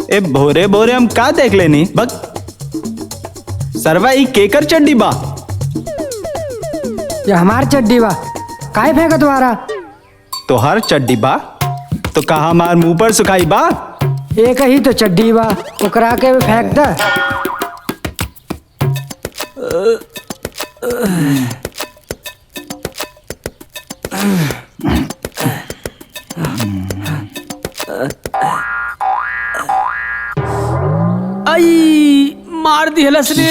ए भोरे भोरे हम का देख लेनी बक सरवा ई केकर चड्डी बा। ये हमार चड्डी बा, काहे फेंका तुम्हारा? तोहार चड्डी बा तो कहा हमार मुंह पर सुखाई बा। एक ही तो चड्डी बा, ओकरा के भी फेंक द। आई मार दिहलस रे।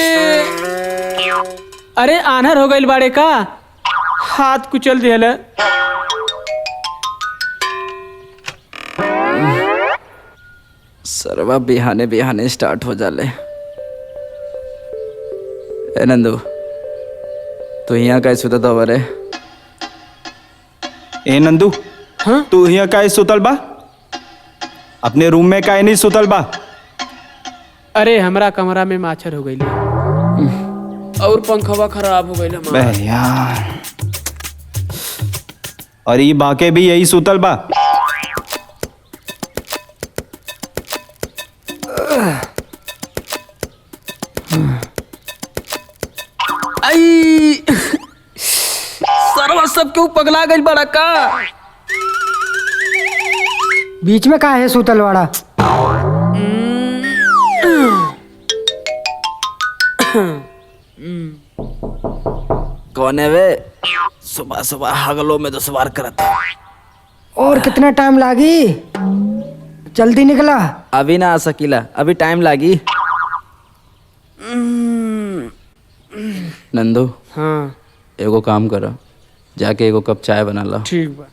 अरे आन्हर हो गइल बाड़े का, हाथ कुचल दिहल। सरवा बिहाने बिहाने स्टार्ट हो जाले। ए नंदू, तू यहाँ का सुता था बरे? ए नंदू, हाँ? तू यहाँ काहे सुतल बा? अपने रूम में काहे नहीं सुतल बा? अरे हमरा कमरा में माछर हो गइल और पंखवा खराब हो गइल बे यार, और ये बाके भी यही सुतल बा। आई सरवा सब क्यों पगला गइल बड़ा का? बीच में काहे सूतल वाड़ा? कौन है वे? सुबह सुबह हगलो में तो सवार करता। और कितना टाइम लागी? जल्दी निकला। अभी ना आ सकीला, अभी टाइम लागी। नंदू, हाँ एगो काम करो, जाके एगो कप चाय बना लो। ठीक बा।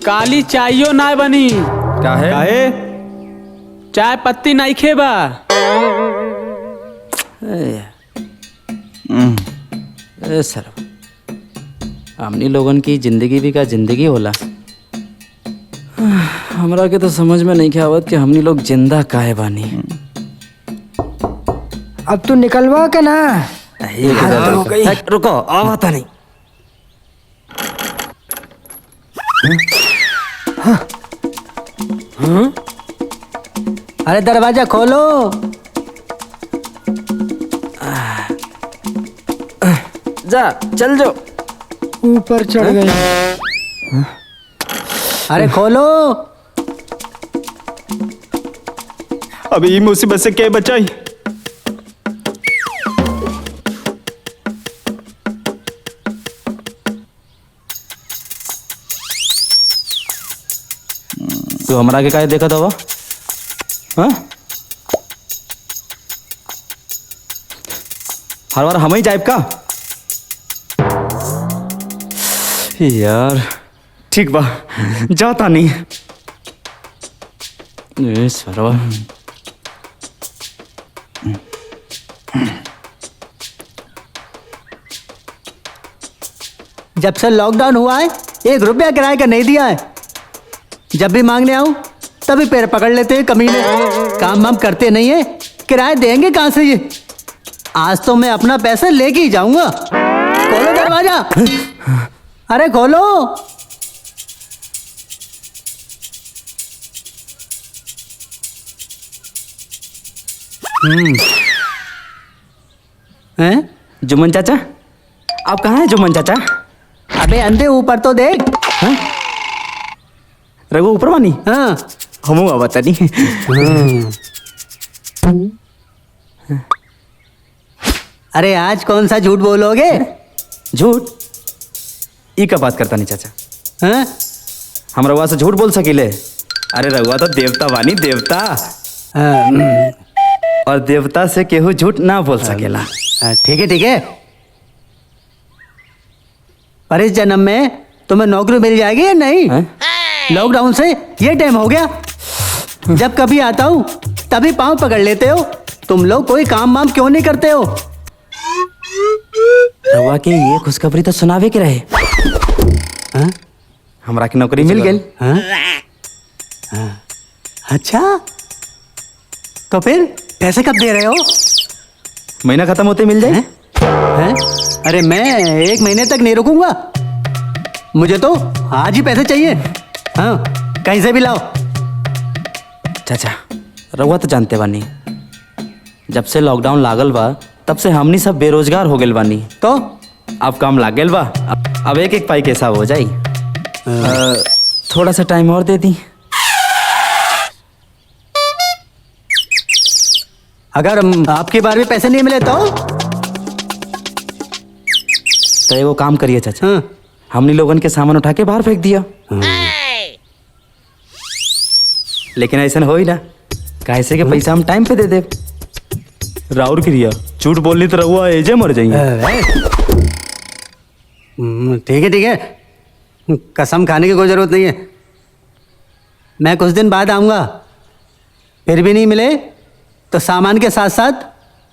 काली चाइयो ना बनी। काहे? काहे? चाय पत्ती नहीं खेबा। ए सर, हमनी लोगन की जिंदगी भी का जिंदगी होला। हमरा के तो समझ में नहीं आवत कि हमनी लोग जिंदा काहे बानी। अब तू निकलवा के ना। रुको, आवता नहीं। अरे दरवाजा खोलो। जा, चल जो। ऊपर चढ़ गए। अरे खोलो। अभी ये मुसीबत से क्या बचाई? तू हमरा के काहे देखत हवा? हाँ? हर बार हम ही जाइब का? यार ठीक बा, जाता नहीं। ए सरवा, जब से लॉकडाउन हुआ है 1 रुपया किराए का नहीं दिया है। जब भी मांगने आऊं तभी पैर पकड़ लेते हैं कमीने। काम वाम करते नहीं है, किराए देंगे कहां से ये? आज तो मैं अपना पैसा लेके ही जाऊंगा। खोलो दरवाजा। अरे खोलो। हैं? जुम्मन चाचा, आप कहाँ हैं जुम्मन चाचा? अबे अंधे ऊपर तो देख। रघु ऊपर वानी? हाँ हम बता नहीं। अरे आज कौन सा झूठ बोलोगे? झूठ? ई का बात करता नहीं चाचा। हाँ? हम रघुआ से झूठ बोल सकीले? अरे रघुआ तो देवता वानी, देवता। हाँ, और देवता से केहू झूठ ना बोल सकेला। ठीक है ठीक है। पर इस जन्म में तुम्हें नौकरी मिल जाएगी या नहीं? लॉकडाउन से ये टाइम हो गया, जब कभी आता हूँ तभी पाँव पकड़ लेते हो। तुम लोग कोई काम वाम क्यों नहीं करते हो? रघुआ के ये खुशखबरी तो सुनावे के रहे। हाँ? हमरा की नौकरी मिल गई। हाँ? हाँ। अच्छा, तो फिर पैसे कब दे रहे हो? महीना खत्म होते मिल जाए। हैं? अरे मैं 1 महीने तक नहीं रुकूंगा, मुझे तो आज ही पैसे चाहिए। हाँ, कहीं से भी लाओ। चाचा रउआ तो जानते बानी, जब से लॉकडाउन लागल बा तब से हमनी सब बेरोजगार हो गेल बानी। तो अब काम लाग गेल बा, अब एक एक पाई के हिसाब हो जाई। थोड़ा सा टाइम और दे दी। अगर आपकी बार भी पैसे नहीं मिले तो एगो काम करिए चाचा, हाँ। हमनी लोगन के सामान उठा के बाहर फेंक दिया। लेकिन ऐसा हो ही ना, कैसे के पैसा हम टाइम पे दे दे। राउर क्रिया झूठ बोलनी तो रहुआ एजे मर जाएंगे। ठीक है ठीक है, कसम खाने की कोई जरूरत नहीं है। मैं कुछ दिन बाद आऊंगा, फिर भी नहीं मिले तो सामान के साथ साथ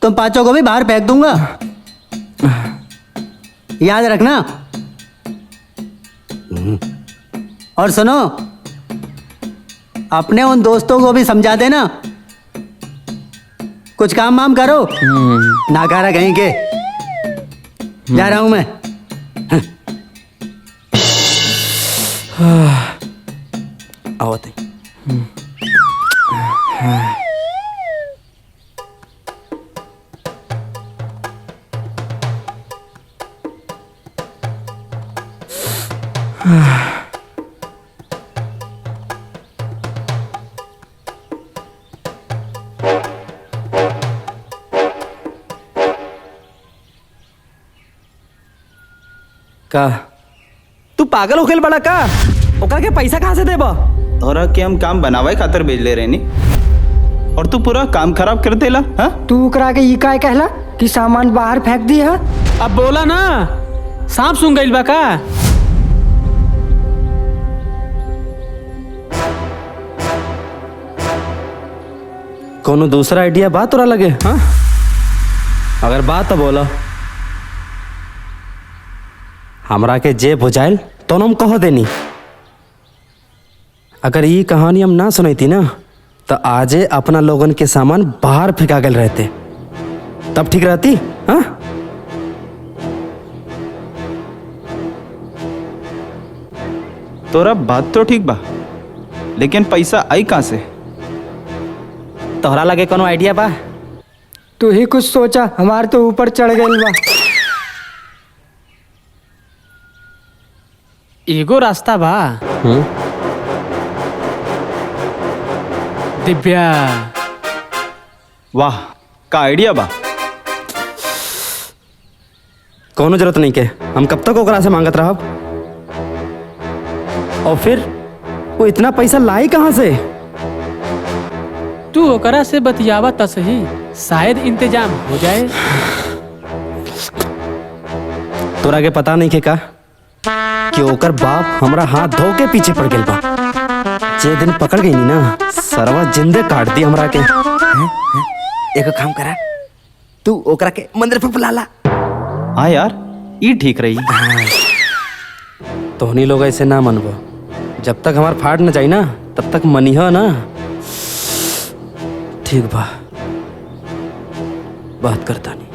तुम पांचों को भी बाहर फेंक दूंगा, याद रखना। और सुनो, अपने उन दोस्तों को भी समझा देना, कुछ काम वाम करो। नाकारा कहीं के। जा रहा हूं मैं। आवते का तू पागल हो गेल बड़ा का? ओकरा के पैसा कहाँ से देबा? तोरा के हम काम बनावे खातिर भेज ले रहे नी, और तू पूरा काम खराब कर देला। हाँ, तू करा के ई काय कहला कि सामान बाहर फेंक दिया? अब बोला ना, सांप सूंघ गइल बा का? कोनो दूसरा आइडिया बात तोरा लगे? हाँ, अगर बात तो बोला। हमरा के जे बुझाइल तो हम कह देनी। अगर ये कहानी हम ना सुनती ना तो आजे अपना लोगन के सामान बाहर फेंका गल रहते, तब ठीक रहती। हाँ, तोरा बात तो ठीक बा, लेकिन पैसा आई कहाँ से? तोहरा लगे कोनो आइडिया बा? तू ही कुछ सोचा, हमारे तो ऊपर चढ़ गइल बा। एगो रास्ता बा। दिव्या, वाह, का आइडिया बा। कोनो जरूरत नहीं के, हम कब तक ओकरा से मांगत रहब? और फिर वो इतना पैसा लाई कहाँ से? तू ओकरा से बतियावा त सही, शायद इंतजाम हो जाए। तोरा के पता नहीं के का कि ओकर बाप हमरा हाथ धो के पीछे पड़ गेल बा। जे दिन पकड़ गई नी ना, सरवा जिंदे काट दी हमरा के। एक काम करा, तू ओकरा के मंदिर पे बुला ला। हाँ यार, ये ठीक रही। तोहनी लोग ऐसे ना मनबो, जब तक हमार फाड़ न जाई ना तब तक मनीह ना। ठीक बा, बात करता नहीं।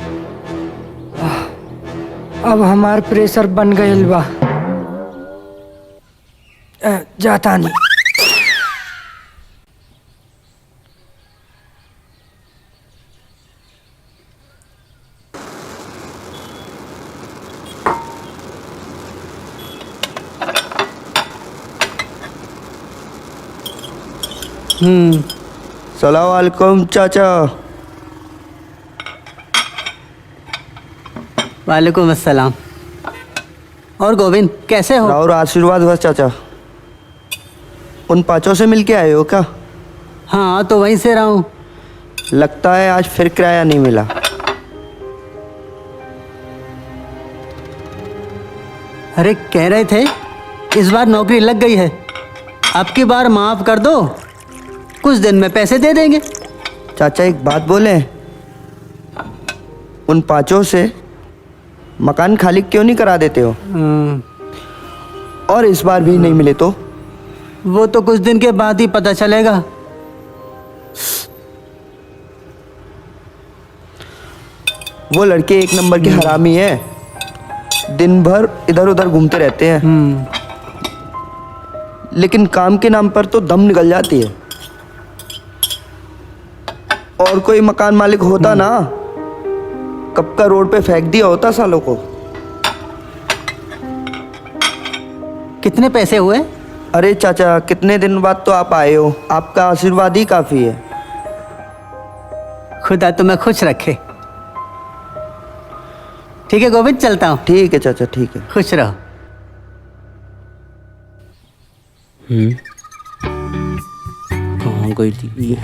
अब हमार प्रेशर बन गइल बा। जाता नहीं। सलाम वालेकुम चाचा। वालेकुम अस्सलाम। और गोविंद कैसे हो? और आशीर्वाद बस चाचा। उन पांचों से मिलके आए हो क्या? हाँ, तो वहीं से रहा हूँ। लगता है आज फिर किराया नहीं मिला। अरे कह रहे थे इस बार नौकरी लग गई है, अब की बार माफ कर दो, कुछ दिन में पैसे दे देंगे। चाचा एक बात बोले, उन पांचों से मकान खाली क्यों नहीं करा देते हो? और इस बार भी नहीं मिले तो? वो तो कुछ दिन के बाद ही पता चलेगा। वो लड़के एक नंबर के हरामी हैं, दिन भर इधर उधर घूमते रहते हैं, लेकिन काम के नाम पर तो दम निकल जाती है। और कोई मकान मालिक होता ना, कब का रोड पे फेंक दिया होता सालों को। कितने पैसे हुए? अरे चाचा, कितने दिन बाद तो आप आए हो, आपका आशीर्वाद ही काफी है। खुदा तुम्हें खुश रखे। ठीक है गोविंद, चलता हूँ। ठीक है चाचा, ठीक है। खुश रहो। कहाँ गई थी?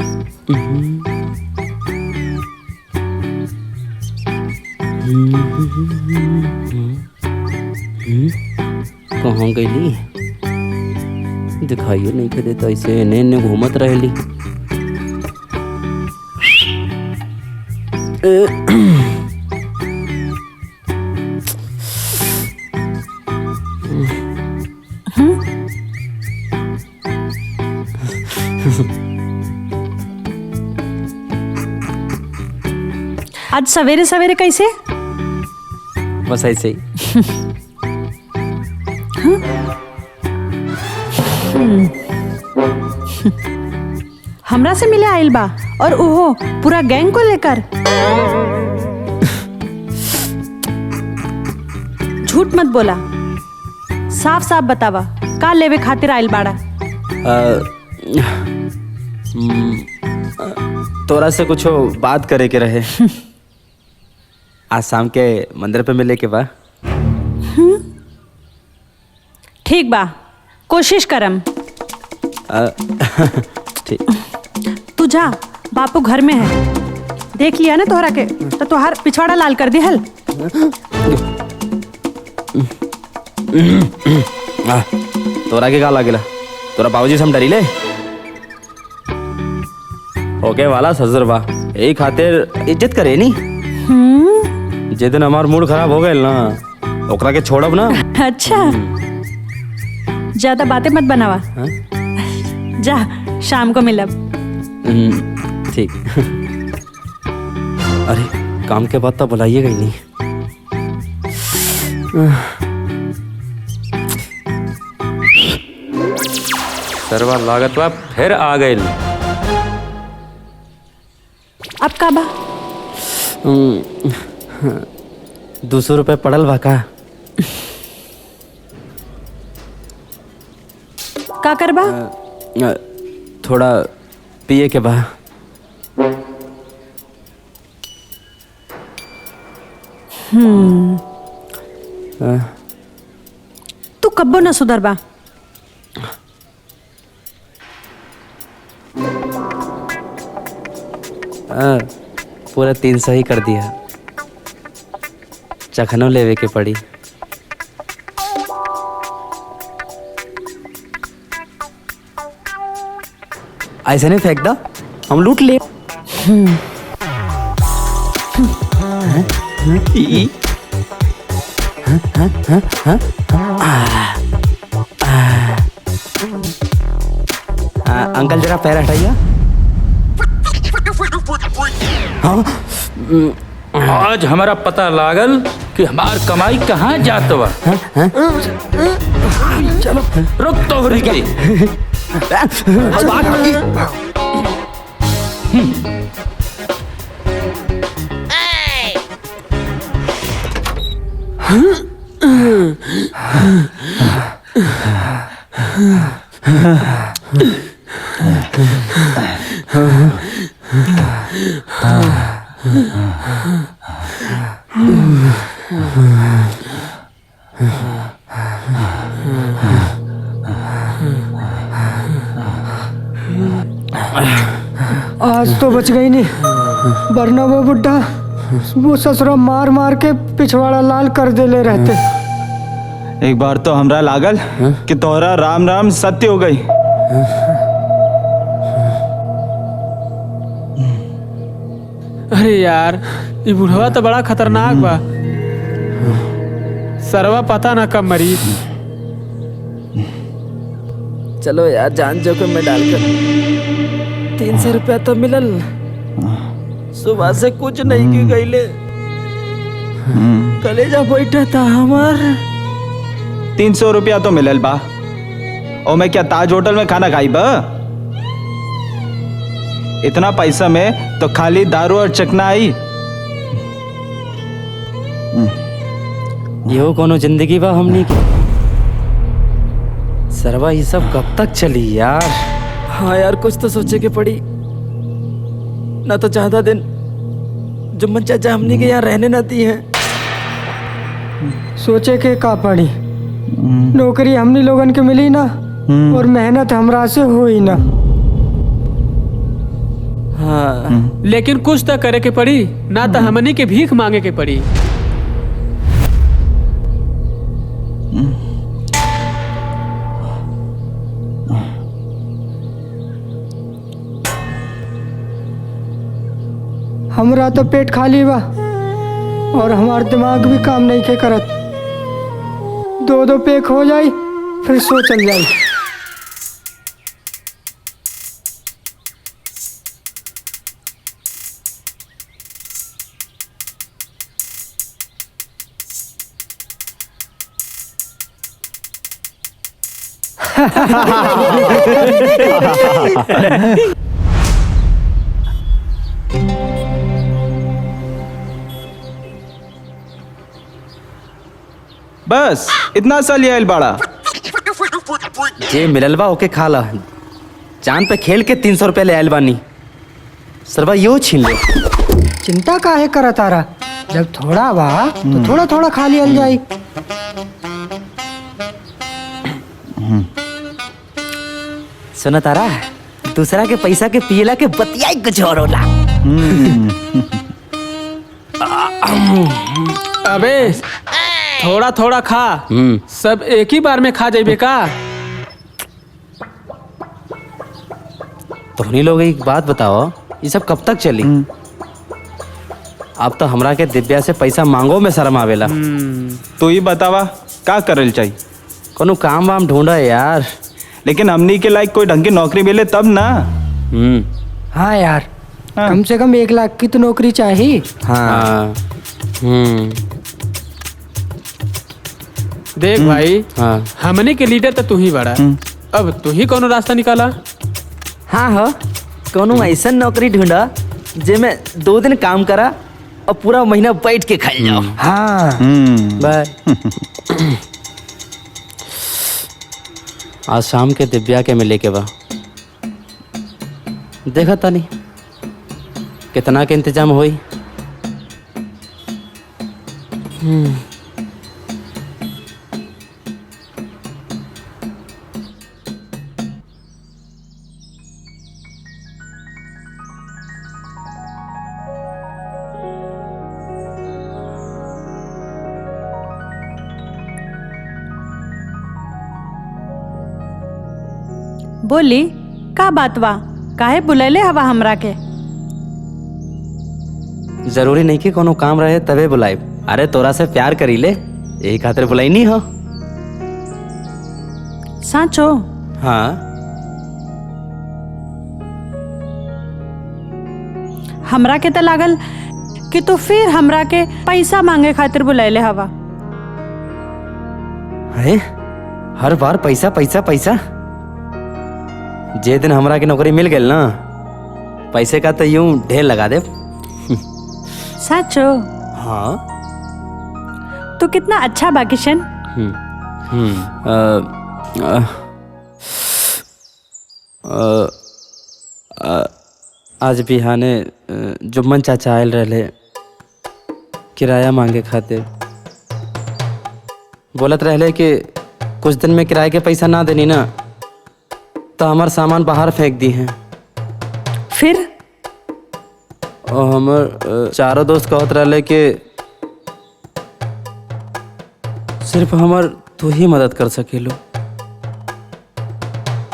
कहाँ गई? दिखाइए नहीं के देता, ऐसे इन्हें इन्हें घूमत रहेली। आज सवेरे सवेरे कैसे? बस ऐसे ही। हमरा से मिले आइल बा और ओहो पूरा गैंग को लेकर। झूठ मत बोला, साफ साफ बतावा का लेवे खातिर आइल बाड़ा। तोरा से कुछ बात करे के रहे। आज शाम के मंदिर पे मिले के बा। ठीक बा, कोशिश करम। ठीक। तू जा, बापू घर में है। देख लिया ना तोहरा के तो तोहार पिछवाड़ा लाल कर दी हल। तोरा के का लागेला? तोरा बाबूजी से हम डरी ले? ओके वाला सजर बा, यही खातिर इज्जत करे नी। जे दिन हमार मूड खराब हो गए ना, ओकरा के छोड़ब ना। अच्छा, ज्यादा बातें मत बनावा। जा, शाम को मिलब। ठीक। अरे काम के बाद तो बुलाइएगा ही नहीं। सरवा लागत बा फिर आ गए। अब का बा? 200 रुपये पड़ल बा का? का करबा? थोड़ा पिए के बा। तू कब्बो न सुधरबा। पूरा 300 ही कर दिया। चखनो लेवे के पड़ी। ऐसे नहीं फेंक दा, हम लूट ले। अंकल जरा पैर हटाइए। आज हमारा पता लागल कि हमार कमाई कहाँ जात बा। चलो रुक तो के। आज तो बच गई नहीं, वरना वो बुड्ढा वो ससुरा मार मार के पिछवाड़ा लाल कर दे ले रहते। एक बार तो हमरा लागल कि तोहरा राम राम सत्य हो गई। अरे यार, ये बुढ़वा तो बड़ा खतरनाक बा। सरवा पता ना कब मरी। चलो यार, जान जोखिम में डालकर 300 रुपया तो मिलल। सुबह से कुछ नहीं की गईले। कलेजा बैठा था हमार। 300 रुपया तो मिलल बा। और मैं क्या ताज होटल में खाना खाई बा? इतना पैसा में तो खाली दारू और चकना आई। यो कोनो जिंदगी बा हमनी की। सरवा ये सब कब तक चली यार? हाँ यार, कुछ तो सोचे के पड़ी ना। तो ज्यादा दिन जुम्मन चाचा हमनी के यहाँ रहने न दी है। सोचे के का पड़ी, नौकरी हमनी लोगन के मिली ना और मेहनत हमरा से हुई ना। हाँ लेकिन कुछ तो करे के पड़ी ना, तो हमनी के भीख मांगे के पड़ी। हमरा तो पेट खाली बा और हमार दिमाग भी काम नहीं के करत। 2-2 पैक हो जाई फिर सो चल जाई। बस इतना सा लिया बड़ा। जे मिललबा ओके खा ला। चांद पे खेल के 300 रुपया ले आयल बानी। सरवा यो छीन ले। चिंता काहे करत तारा? जब थोड़ा बा तो थोड़ा थोड़ा खा लियल जाई। सुना तारा, दूसरा के पैसा के पियला के बतियाई कुछ और होला। अबे थोड़ा थोड़ा खा, सब एक ही बार में खा जाइबे का? तुमनी लोग एक बात बताओ, ये सब कब तक चली? अब तो हमरा के दिव्या से पैसा मांगो में शर्म आवेला। तो ही बतावा का करल चाहिए? कोनो काम वाम ढूंढा यार। लेकिन हमनी के लायक कोई ढंग की नौकरी मिले तब ना। हाँ यार, कम से कम 1 लाख की तो नौकरी चाहिए। हाँ। देख भाई, हाँ। हमने के लीडर तो तू ही बड़ा। अब तू ही कोनो रास्ता निकाला। हाँ हो, कोनो ऐसा नौकरी ढूंढा जेमे 2 दिन काम करा और पूरा महीना बैठ के खाई जाओ। हाँ बाय। आज शाम के दिव्या के मिले के बा। देखा तानी कितना के इंतजाम होई। बोली का बात बा? काहे बुलैले हवा हमरा के? जरूरी नहीं कि कोनो काम रहे तबे बुलाए। अरे तोरा से प्यार करी ले, यही खातिर बुलाई नहीं हो। साचो? हाँ। हमरा के तो लागल कि तू फिर हमरा के पैसा मांगे खातिर बुलैले हवा। है? हर बार पैसा पैसा पैसा। जे दिन हमरा की नौकरी मिल गई ना, पैसे का तो यूं ढेर लगा दे। साचो? हाँ। तू कितना अच्छा बा किशन। आज बिहाने जुम्मन चाचा आयल रहे किराया मांगे खातिर। बोलत रहे कि कुछ दिन में किराए के पैसा ना देनी ना तो हमार सामान बाहर फेंक दी हैं। फिर? और हमर चारों दोस्त कहत रहे कि सिर्फ हमर तू ही मदद कर सकेलो।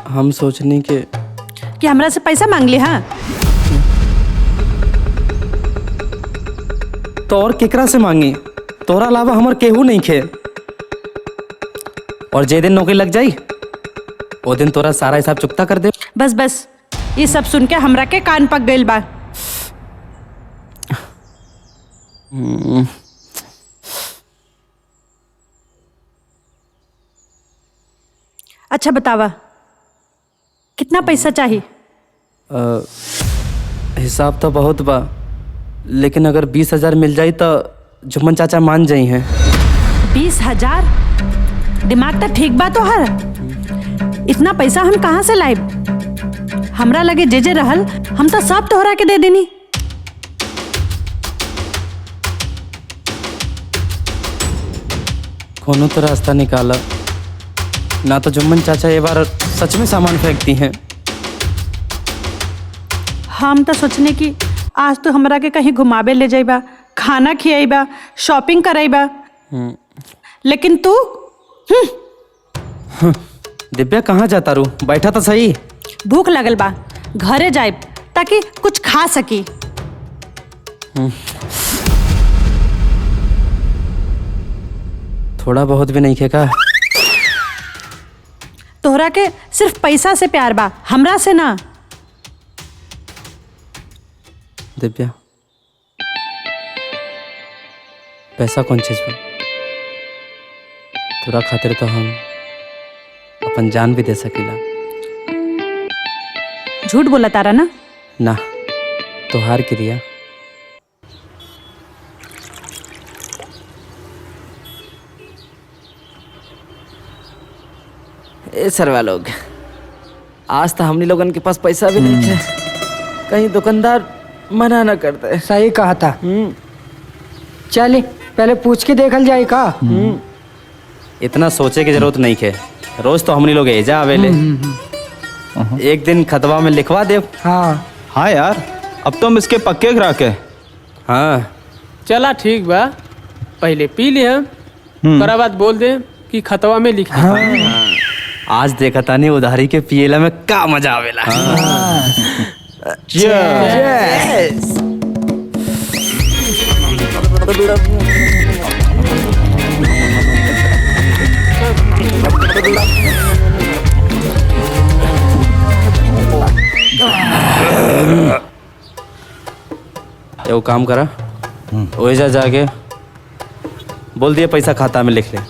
हम सोचनी कि हमरा से पैसा मांग ली। हाँ तो और केकरा से मांगी? तोरा अलावा हमर केहू नहीं खे। और जे दिन नौकरी लग जाई वो दिन तोरा सारा हिसाब चुकता कर दे। बस बस, ये सब सुन के हमरा के कान पक गइल बा। अच्छा बतावा, कितना पैसा चाहिए? हिसाब तो बहुत बा, लेकिन अगर 20,000 मिल जाई तो जुम्मन चाचा मान जाई हैं। 20,000? दिमाग तो ठीक बा तोहर। इतना पैसा हम कहाँ से लाइब? हमरा लगे जे रहल हम तो सब तोहरा के दे देनी। कोनो तो रास्ता निकाला, ना तो जुम्मन चाचा ये बार सच में सामान फेंकती हैं। हम तो सोचने की आज तो हमरा के कहीं घुमावे ले जाइबा, खाना खियाइबा, शॉपिंग कराइबा, लेकिन तू दिव्या कहाँ जाता रू? बैठा तो सही। भूख लगल बा, घरे जाइब ताकि कुछ खा सकी। थोड़ा बहुत भी नहीं खेका? तोहरा के सिर्फ पैसा से प्यार बा, हमरा से ना। दिव्या, पैसा कौन चीज बा? तोरा खातिर तो हम अपन जान भी दे सकीला। झूठ बोला तारा ना? ना, तोहार क्रिया। ए सरवा लोग, आज तो हमनी लोगन के पास पैसा भी नहीं है, कहीं दुकानदार मना न करते। सही कहा था। चल पहले पूछ के देखल जाए का। इतना सोचे की जरूरत नहीं है, रोज तो हमनी लोग एजा आवेले। एक दिन खतवा में लिखवा दे। हाँ हाँ यार, अब तो हम इसके पक्के ग्राहक है। हाँ चला ठीक बा, पहले पी ले हम, ओकरा बाद बोल दे कि खतवा में लिख दे। आज देखा तानी उधारी के पियला में का मजा आवेला। एगो काम करा, ओइजा जाके बोल दिया पैसा खाता में लिख ले।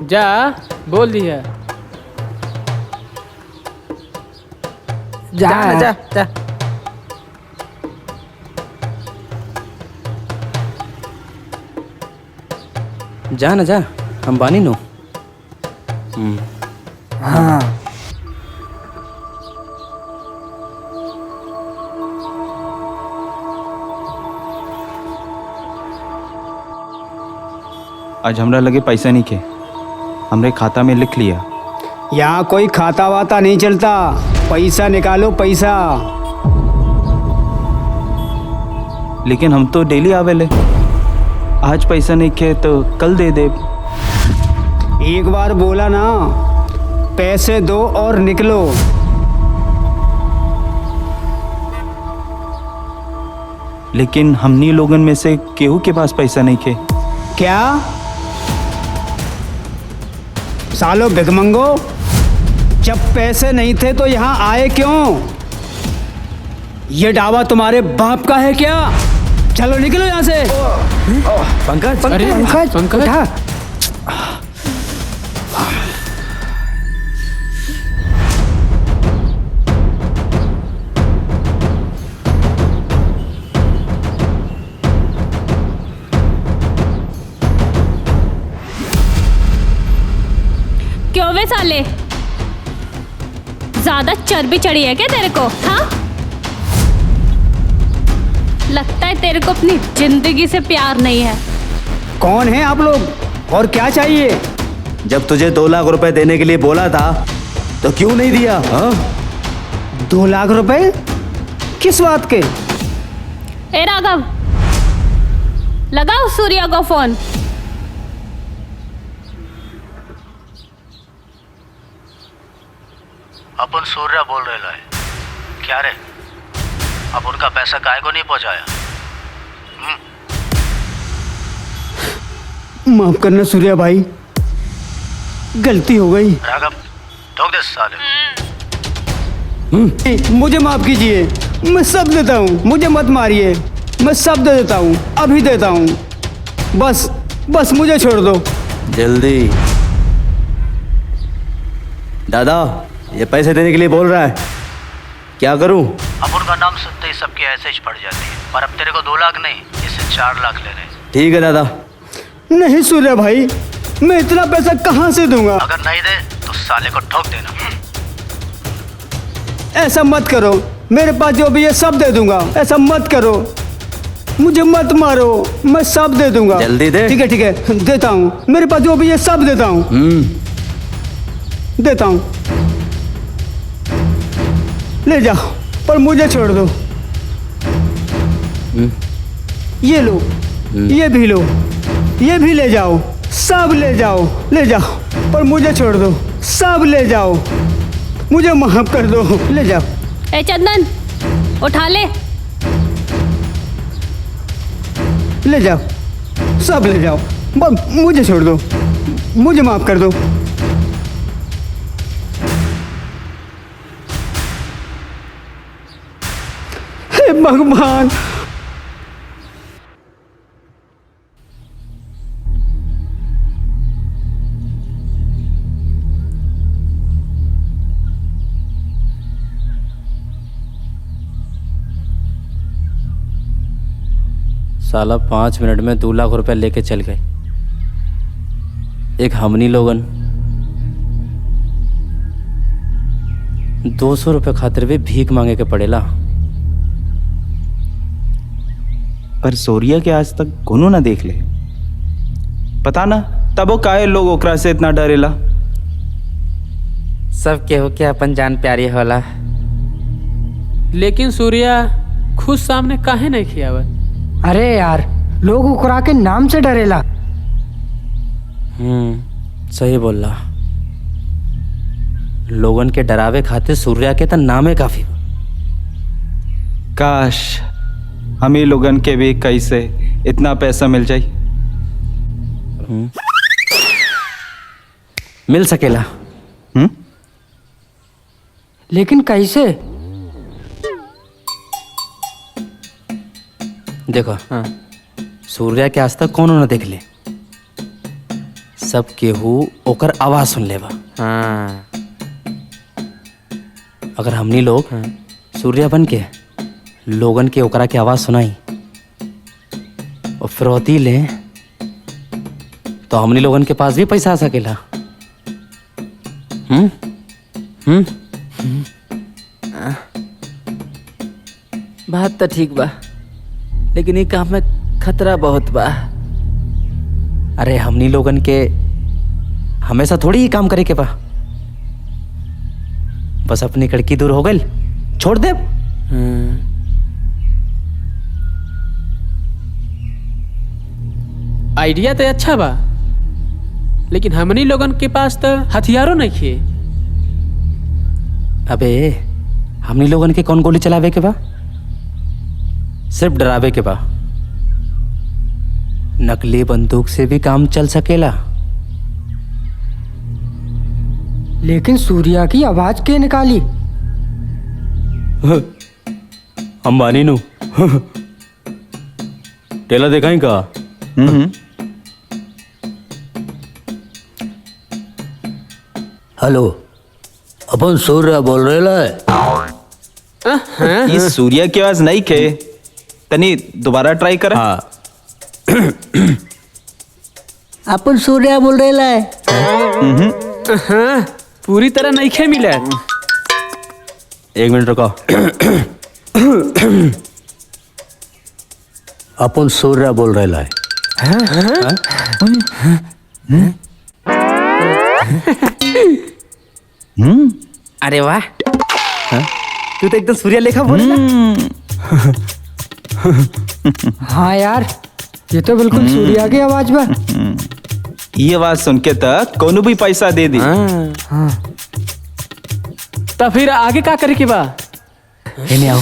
जा बोल दिया। जा जा जा। जा ना जा, हम बानी नो। हाँ आज हमरा लगे पैसा नहीं के, हमरे खाता में लिख लिया। यहाँ कोई खाता वाता नहीं चलता, पैसा निकालो पैसा। लेकिन हम तो डेली आवेले, आज पैसा नहीं के तो कल दे दे। एक बार बोला ना, पैसे दो और निकलो। लेकिन हमनी लोगन में से केहू के पास पैसा नहीं के। क्या सालो भिखमंगो, जब पैसे नहीं थे तो यहाँ आए क्यों? ये दावा तुम्हारे बाप का है क्या? चलो निकलो यहाँ से। पंकज, अरे पंकज, उठा। क्यों वे साले, ज्यादा चर्बी चढ़ी है क्या तेरे को? हाँ, लगता है तेरे को अपनी जिंदगी से प्यार नहीं है। कौन है आप लोग और क्या चाहिए? जब तुझे 2 लाख रुपए देने के लिए बोला था तो क्यों नहीं दिया? हाँ? 2 लाख रुपए किस बात के? ए राघव, लगाओ सूर्या को फोन। अपन सूर्या बोल रहे है। क्या रे, अब उनका पैसा काहे को नहीं पहुंचाया? माफ करना सूर्या भाई, गलती हो गई। राघव, ठोक दे साले। मुझे माफ कीजिए, मैं सब देता हूँ, मुझे मत मारिए, मैं सब दे देता हूँ, अभी देता हूँ। बस मुझे छोड़ दो। जल्दी। दादा ये पैसे देने के लिए बोल रहा है, क्या करूं? अब उनका नाम सुनते ही सबकी ऐसे ही पड़ जाती है। पर अब तेरे को 2 लाख नहीं, इससे 4 लाख ले रहे। ठीक है दादा। नहीं सूर्या भाई, मैं इतना पैसा कहाँ से दूंगा? अगर नहीं दे तो साले को ठोक देना। ऐसा मत करो, मेरे पास जो भी है सब दे दूंगा। ऐसा मत करो, मुझे मत मारो, मैं सब दे दूंगा। जल्दी दे। ठीक है देता हूँ, मेरे पास जो भी है सब देता हूँ। देता हूँ, ले जाओ, पर मुझे छोड़ दो। ये लो, ये भी लो, ये भी ले जाओ, सब ले जाओ, ले जाओ, पर मुझे छोड़ दो। सब ले जाओ, मुझे माफ कर दो, ले जाओ। ए चंदन, उठा ले। ले जाओ, सब ले जाओ, मुझे छोड़ दो, मुझे माफ कर दो। हे भगवान, साला 5 मिनट में 2 लाख रुपए लेके चल गए। एक हमनी लोगन 200 रुपए खातिर भी भीख मांगे के पड़ेला। पर सूर्या के आज तक कोनो ना देख ले, पता ना तबो काहे लोग ओकरा से इतना डरेला। सब केहू के अपन जान प्यारी होला, लेकिन सूर्या खुद सामने काहे नहीं खियावत? अरे यार, लोग उकरा के नाम से डरेला। सही बोल रहा। लोगन के डरावे खातिर सूर्या के तो नामे काफी। काश हमें लोगन के भी कैसे इतना पैसा मिल जाए। मिल सकेला। लेकिन कैसे? देखो, सूर्या के आज तक कौन ना देख ले, सब केहू ओकर आवाज सुन लेबा। अगर हमनी लोग सूर्या बन के लोगन के ओकरा के आवाज सुनाई और फिरौती ले, तो हमनी लोगन के पास भी पैसा आ सकेला। बात तो ठीक बा, लेकिन ये काम में खतरा बहुत बा। अरे हमनी लोगन के हमेशा थोड़ी ही काम करे के बा। बस अपनी कड़की दूर हो गई, छोड़ दे। आइडिया तो अच्छा बा, लेकिन हमनी लोगन के पास तो हथियारों नहीं खे। अबे हमनी लोगन के कौन गोली चलावे के बा? सिर्फ डरावे के बा। नकली बंदूक से भी काम चल सकेला। लेकिन सूर्या की आवाज के निकाली? अंबानी नु टेला देखा का? हेलो, अपन सूर्या बोल रहे है। ये सूर्या की आवाज नहीं खे, तनी दोबारा ट्राई कर। अपन सूर्या बोल रहे है। पूरी तरह नहीं खे मिले। 1 मिनट रुको। अपन सूर्या बोल रहे है। अरे वाह, तू तो एकदम सूर्या लेखा बोल रहा। हाँ यार, ये तो बिल्कुल सूर्या की आवाज बा। ये आवाज सुन के तक कोनो भी पैसा दे दी। तो फिर आगे क्या करे के बा? इन्हें आओ।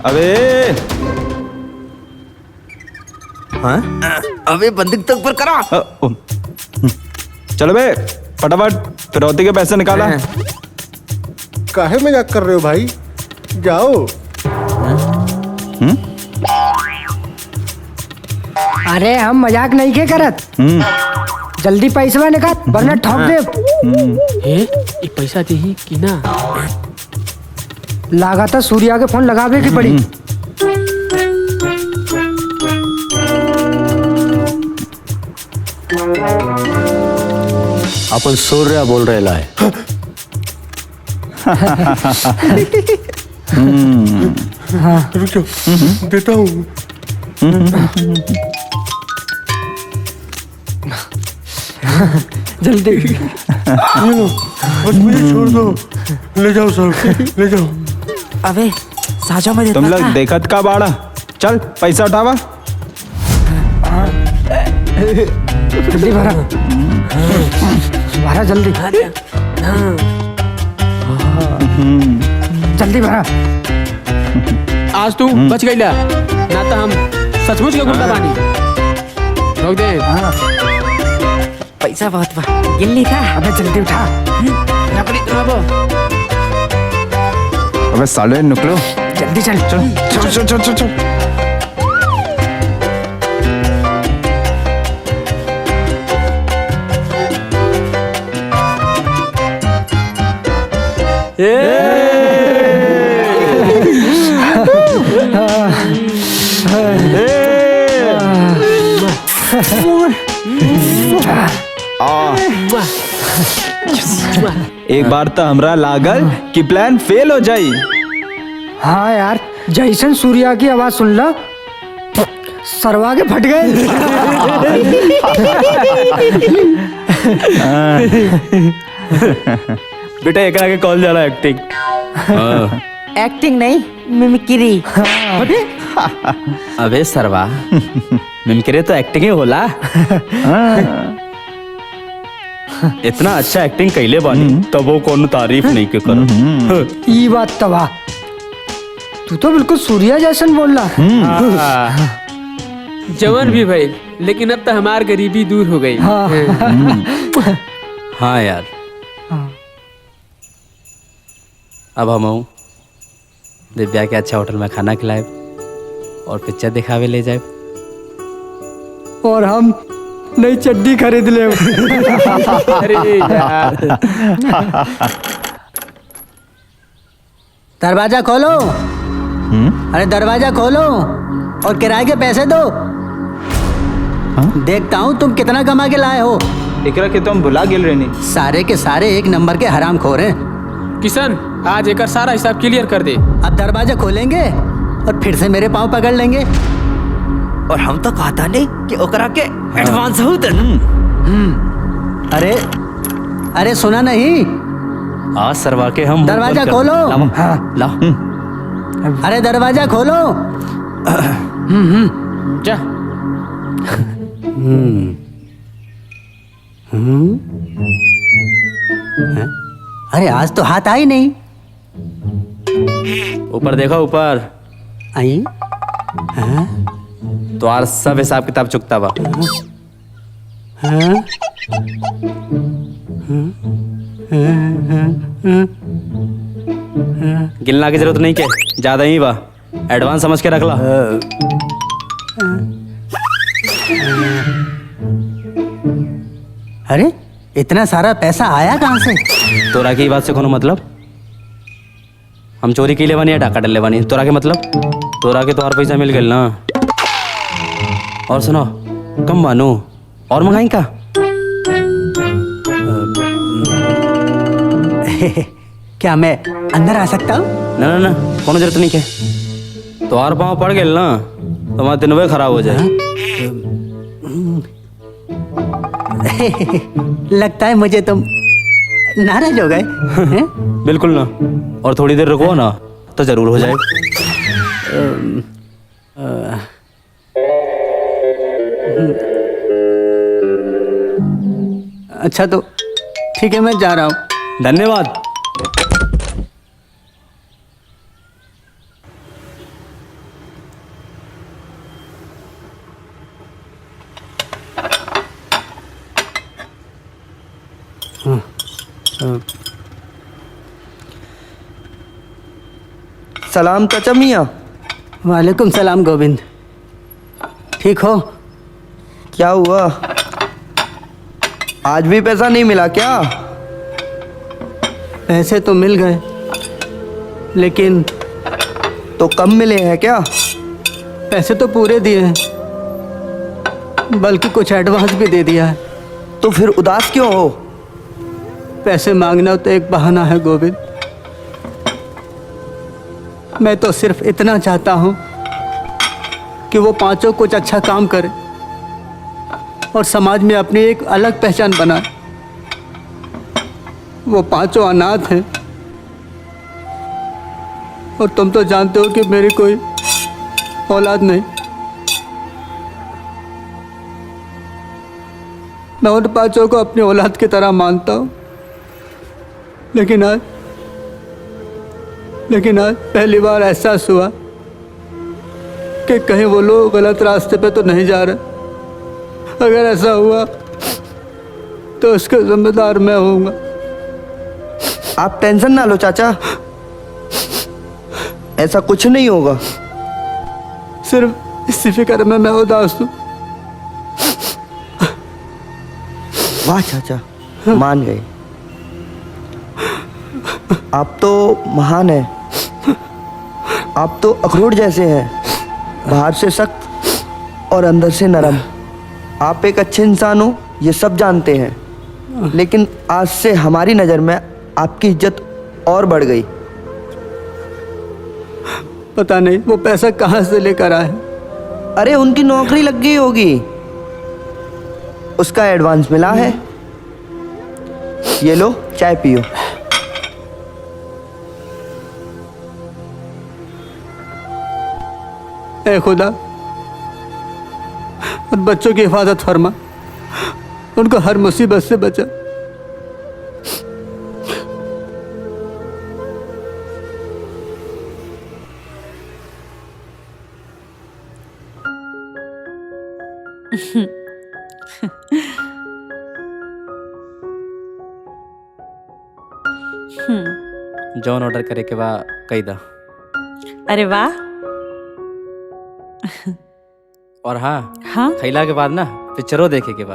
अबे हाँ अबे बंदूक तो ऊपर करा। चलो बे फटाफट फिरौती के पैसे निकाला। काहे मजाक कर रहे हो भाई, जाओ। अरे हम मजाक नहीं के करत। जल्दी पैसा निकाल वरना ठोक दे। ये पैसा दी कि ना? लागता सूर्या के फोन लगावे की पड़ी। अपन सूर्या बोल रहे लाए। रुक जाओ, देता हूँ। जल्दी ले लो, बस मुझे छोड़ दो। ले जाओ सर, ले जाओ। अबे साजा में तुम लोग देखत का बाड़ा। चल पैसा उठावा। जल्दी भरा भरा जल्दी जल्दी भरा। आज तू बच गई ना तो हम सचमुच के गुंडा बानी। रोक दे। पैसा बहुत बा, गिल्ली का। अबे जल्दी उठा। अबे साले निकलो। जल्दी चल चल चल चल चल चल, चल। एक बार तो हमरा लागल कि प्लान फेल हो जाई। हाँ यार, जैसन सूर्या की आवाज सुन ला सरवा के फट गए। बेटा एक आगे कॉल जा रहा एक्टिंग। एक्टिंग नहीं, मिमिक्री। अबे सरवा मिमिक्री तो एक्टिंग ही होला। इतना अच्छा एक्टिंग कैले बानी तब वो कौन तारीफ नहीं के कर। ई बात तबा तू तो बिल्कुल सूर्या जैसन बोल रहा। जवान भी भाई, लेकिन अब तो हमार गरीबी दूर हो गई। हाँ यार, अब हम दिव्या के अच्छा होटल में खाना खिलाए और पिक्चर दिखावे ले जाए और हम नई चड्डी खरीद ले। अरे यार। दरवाजा खोलो। अरे दरवाजा खोलो और किराए के पैसे दो। देखता हूँ तुम कितना कमा के लाए हो। एकरा के तुम भुला गेल रहनी। सारे के सारे एक नंबर के हरामखोर हैं। किशन आज एक सारा हिसाब क्लियर कर दे। अब दरवाजा खोलेंगे और फिर से मेरे पाँव पकड़ लेंगे। और हम तो कहता नहीं कि ओकरा के एडवांस हो। अरे अरे सुना नहीं? आज सरवा के हम दरवाजा खोलो। ला। अरे दरवाजा खोलो। जा। अरे आज तो हाथ आई नहीं। ऊपर देखो ऊपर। आई? तो आज सब हिसाब किताब चुकता बा। गिलना की जरूरत नहीं के, ज्यादा ही बा। एडवांस समझ के रख ला। अरे इतना सारा पैसा आया कहाँ से? तोरा की बात से कोनो मतलब? हम चोरी के लिए बनी या डाका डले बनी? तोरा के मतलब? तोरा के तोहार पैसा मिल गया ना। और सुनो, कम मानो और मंगाई का? क्या मैं अंदर आ सकता हूँ? ना ना ना, कोनो जरूरत नहीं के। तोहार पाँव पड़ गए ना तो हमारा दिन वे खराब हो जाए। लगता है मुझे तुम नाराज हो गए। बिल्कुल ना, और थोड़ी देर रुको ना तो जरूर हो जाए। अच्छा तो ठीक है, मैं जा रहा हूँ। धन्यवाद। सलाम चाचा मियाँ। वालेकुम सलाम गोविंद। ठीक हो? क्या हुआ, आज भी पैसा नहीं मिला क्या? पैसे तो मिल गए, लेकिन तो कम मिले हैं क्या? पैसे तो पूरे दिए हैं, बल्कि कुछ एडवांस भी दे दिया है। तो फिर उदास क्यों हो? पैसे मांगना तो एक बहाना है गोविंद। मैं तो सिर्फ इतना चाहता हूं कि वो पांचों कुछ अच्छा काम करे और समाज में अपनी एक अलग पहचान बनाए। वो पांचों अनाथ हैं और तुम तो जानते हो कि मेरी कोई औलाद नहीं। मैं उन पांचों को अपनी औलाद की तरह मानता हूं, लेकिन आज पहली बार एहसास हुआ कि कहीं वो लोग गलत रास्ते पे तो नहीं जा रहे। अगर ऐसा हुआ तो उसका जिम्मेदार मैं होऊंगा। आप टेंशन ना लो चाचा, ऐसा कुछ नहीं होगा। सिर्फ इसी फिक्र में मैं उदास हूं। वाह चाचा, मान गए। आप तो महान हैं। आप तो अखरोट जैसे हैं, बाहर से सख्त और अंदर से नरम। आप एक अच्छे इंसान हो, ये सब जानते हैं, लेकिन आज से हमारी नज़र में आपकी इज्जत और बढ़ गई। पता नहीं वो पैसा कहाँ से लेकर आए। अरे उनकी नौकरी लग गई होगी, उसका एडवांस मिला है। ये लो चाय पियो। ऐ खुदा, उन बच्चों की हिफाजत फरमा, उनको हर मुसीबत से बचा। जौन ऑर्डर करे के बा कही दा। अरे वाह। और हाँ हाँ, खैला के बाद ना पिक्चरों देखे के बा।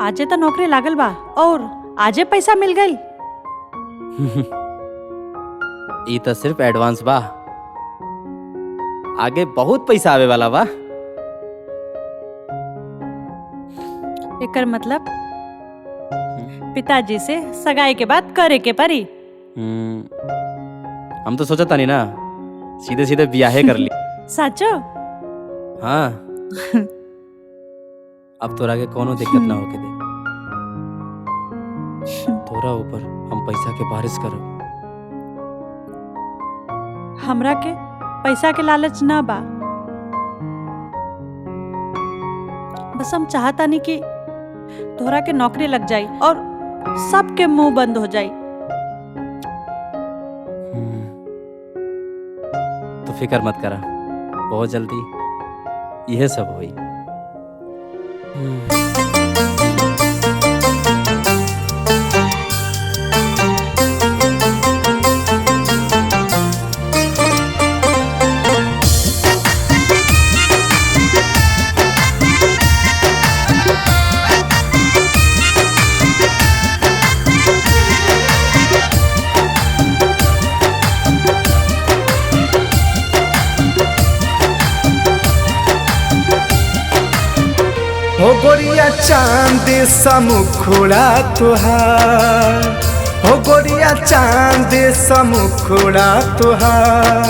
आजे तो नौकरी लागल बा और आजे पैसा मिल गई। ई तो सिर्फ एडवांस बा, आगे बहुत पैसा आवे वाला बा। एकर मतलब पिताजी से सगाई के बाद करे के परी। हम तो सोचा था नहीं ना, सीधे सीधे ब्याहे कर ली। साचो? हाँ। अब तोरा के कोनो दिक्कत ना होके दे। तोरा ऊपर हम पैसा के बारिश करब। हमरा के पैसा के लालच ना बा, बस हम चाहता नहीं कि तोहरा के नौकरी लग जाई और सबके मुंह बंद हो जाई। तो फिक्र मत करा, बहुत जल्दी यह सब हुई। हो गोरिया चांद सा मुखड़ा तुहार, हो गोरिया चांद सा मुखड़ा तुहार,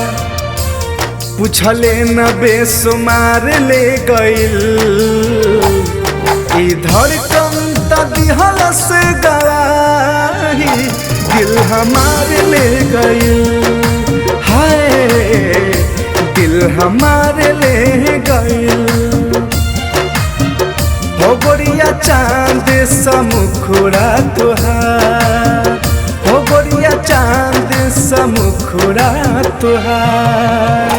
पूछले न बेसुमार ले गइल, इधर कम त दिहल से गवाही, दिल हमार ले गइल, हाय दिल हमार ले गइल। हो गोरिया चांद सा मुखड़ा तुहार, हो गोरिया चांद सा मुखड़ा तुहार।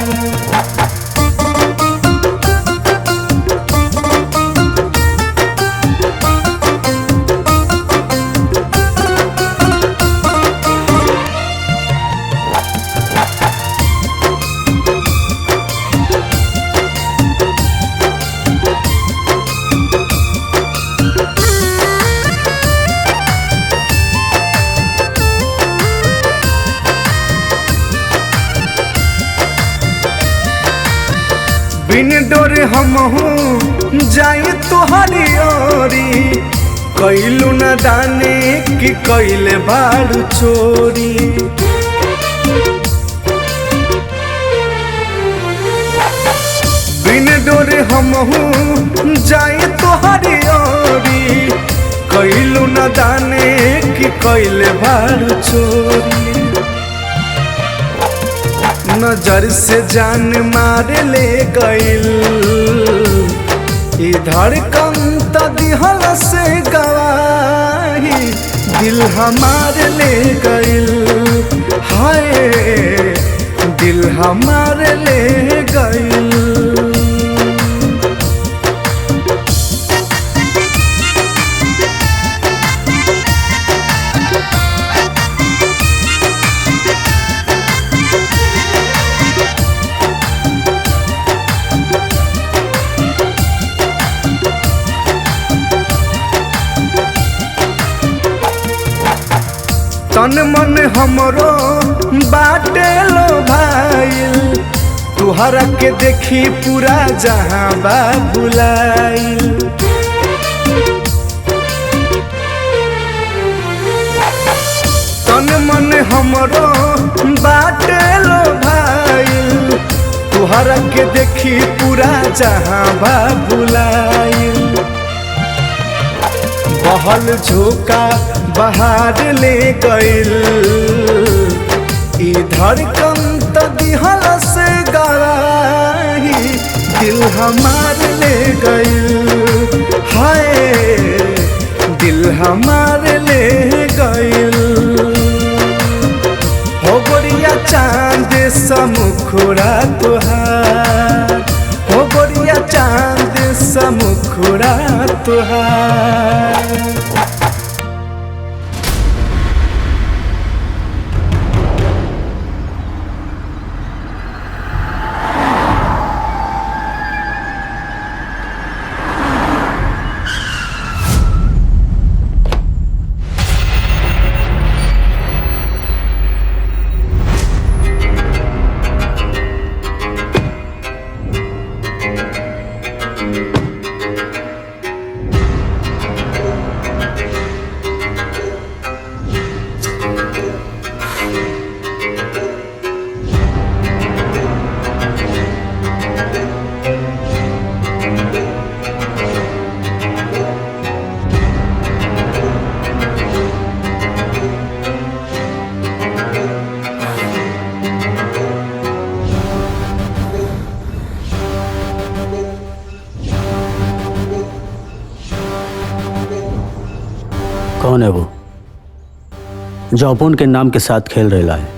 बिन डोरे हम हूँ जाई तोहरी ओरी कैलू न दाने कि कैले बारू चोरी बिन डोरे हम हूँ जाई तोहरी ओरी कैलू न दाने कि कैले बारू चोरी नजर से जान मार ले गइल इधर कम त दिहल से गवाही दिल हमार ले गइल हाय दिल हमार ले गइल तन मन हमरो बाटे लो भाईल तुहरा के देखी पूरा जहां बा बुलाईल तन मन हमरो बाटे लो भाईल तुहरा के देखी पूरा जहां बा बुलाईल बहल झोंका बहार ले गइल इधर कम त दिहल से गवाही दिल हमार ले गइल हाय दिल हमार ले गइल हो गोरिया चांद सा मुखड़ा तुहार हो गोरिया चांद सा मुखड़ा तुहार कौन है वो जो अपन के नाम के साथ खेल रहा है?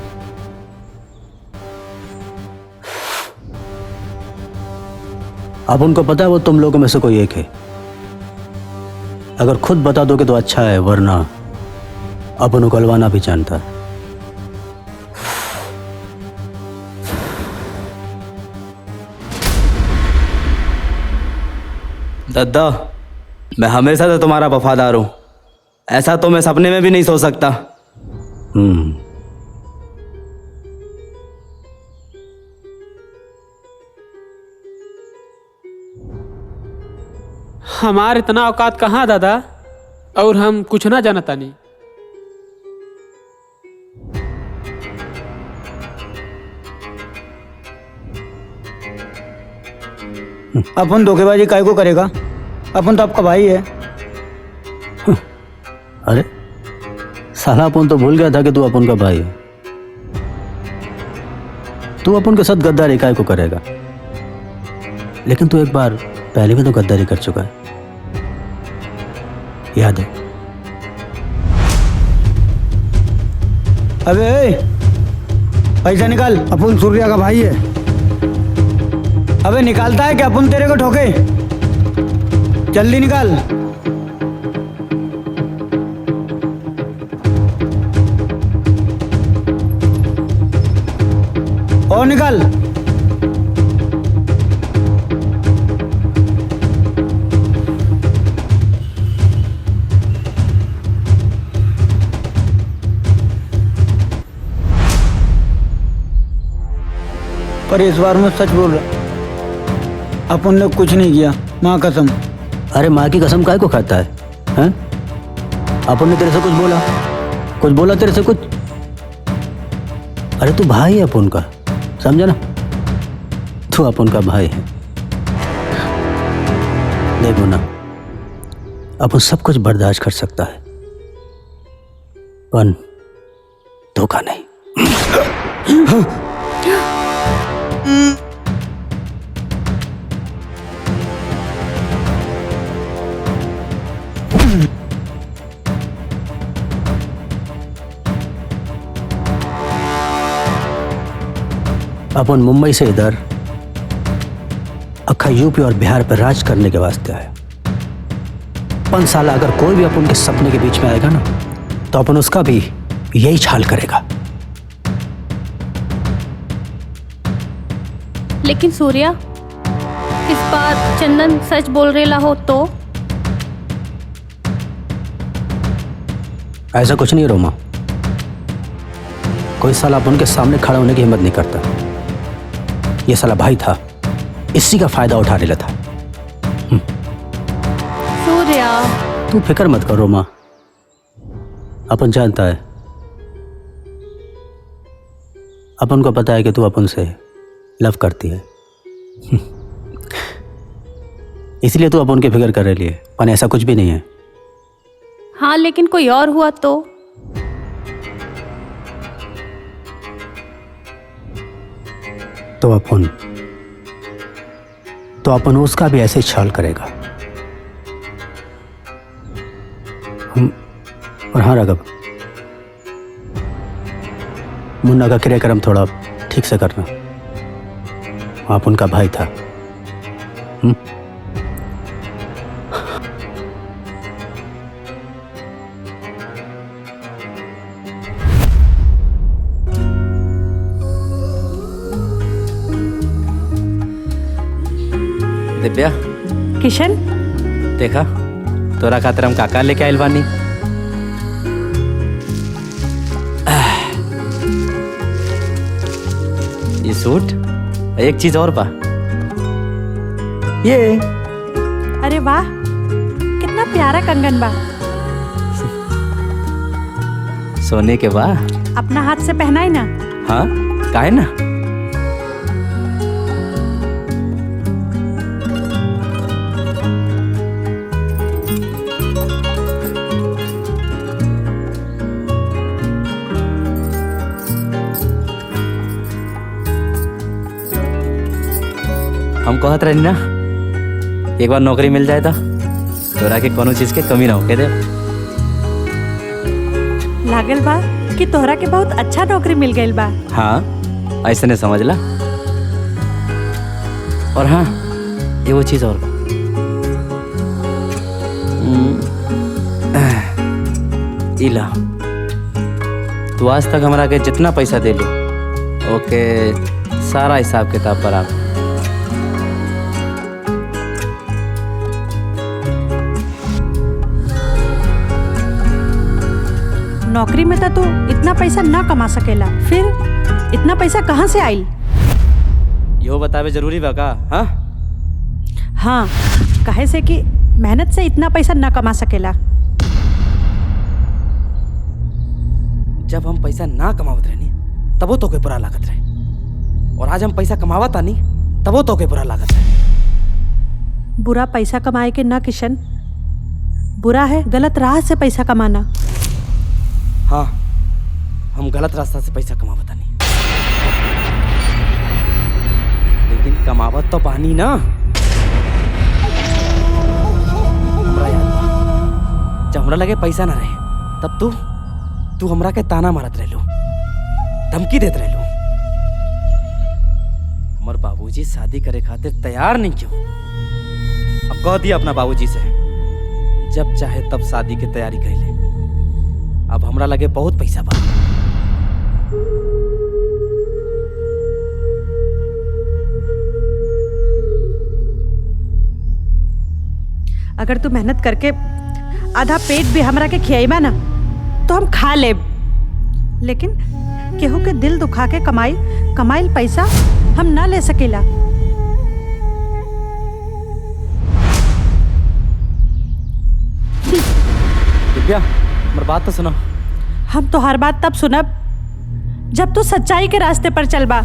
अब उनको पता है वो तुम लोगों में से कोई एक है। अगर खुद बता दोगे तो अच्छा है, वरना अपन को अलवाना भी जानता है। दादा, मैं हमेशा से तुम्हारा वफादार हूं, ऐसा तो मैं सपने में भी नहीं सोच सकता। हमार इतना औकात कहाँ दादा, और हम कुछ ना जानता नहीं। अपन धोखेबाजी काय को करेगा, अपन तो आपका भाई है। अरे साला, अपन तो भूल गया था कि तू अपन का भाई है। तू अपन के साथ गद्दारी काय को करेगा, लेकिन तू एक बार पहले भी तो गद्दारी कर चुका है, याद है? अबे पैसा निकाल, अपन सूर्या का भाई है। अबे निकालता है कि अपन तेरे को ठोके? जल्दी निकाल। और निकाल। पर इस बार मैं सच बोल रहा, अपन ने कुछ नहीं किया, माँ कसम। अरे माँ की कसम काय को खाता है हैं? अपन ने तेरे से कुछ बोला? कुछ बोला तेरे से कुछ? अरे तू भाई है अपन का, समझा ना? तू अपन का भाई है। देख मुन्ना, अपन सब कुछ बर्दाश्त कर सकता है, पर धोखा नहीं। अपन मुंबई से इधर अक्खा यूपी और बिहार पर राज करने के वास्ते आए। 5 साल अगर कोई भी अपन के सपने के बीच में आएगा ना, तो अपन उसका भी यही छाल करेगा। लेकिन सूर्या, इस बार चंदन सच बोल रेला हो तो? ऐसा कुछ नहीं रोमा, कोई साला अपन के सामने खड़ा होने की हिम्मत नहीं करता। ये साला भाई था, इसी का फायदा उठा लेता था। सूर्या, तू फिक्र मत कर रोमा, अपन जानता है, अपन को पता है कि तू अपन से लव करती है। इसलिए तू अपन की फिक्र कर रही है, पर ऐसा कुछ भी नहीं है। हाँ लेकिन कोई और हुआ तो? तो अपन उसका भी ऐसे छाल करेगा। और हाँ राघव, मुन्ना का क्रियाक्रम थोड़ा ठीक से करना, आप उनका भाई था। दिव्या, किशन, देखा तोरा खातिर हम काका लेके आइल बानी। ये सूट, एक चीज और बा, ये। अरे वाह, कितना प्यारा कंगन बा। सोने के बा। अपना हाथ से पहनाई ना। हाँ, काहे ना। हम कहत रही ना, एक बार नौकरी मिल जाए तो तोरा के कोनो चीज के कमी ना होके दे। लागल बा कि तोहरा के बहुत अच्छा नौकरी मिल गई बा। हाँ, ऐसे ने समझ ला। और हाँ, ये वो चीज और इला, तू आज तक हमरा के जितना पैसा दे लो, ओके सारा हिसाब किताब बराबर। नौकरी में तो तू इतना पैसा ना कमा सकेला, फिर इतना पैसा कहाँ से आइल? यो बतावे जरूरी बा का? हाँ हाँ, कहे से कि मेहनत से इतना पैसा ना कमा सकेला। जब हम पैसा ना कमावत रहनी तबो तो कोई बुरा लागत रहे, और आज हम पैसा कमावत आनी तबो तो कोई बुरा लागत रहे। बुरा पैसा कमाए के ना किशन, बुरा है गलत राह से पैसा कमाना। हाँ, हम गलत रास्ता से पैसा कमावत आनी, लेकिन कमावत तो पानी ना। हमरा याद बा, जब हमरा लगे पैसा ना रहे तब तू हमरा के ताना मारत रहलो, धमकी देत रहलो। हमर बाबूजी शादी करे खातिर तैयार नहीं क्यों? अब कह दिया अपना बाबूजी से, जब चाहे तब शादी की तैयारी कर ले। अब हमरा लगे बहुत पैसा बा। अगर तू मेहनत करके आधा पेट भी हमरा के खियाइबा ना, तो हम खा लेब, लेकिन केहू के दिल दुखा के कमाइल पैसा हम ना ले सकेला। रुपया मेरी बात तो सुनो। हम तो हर बात तब सुनब जब तू सच्चाई के रास्ते पर चलबा।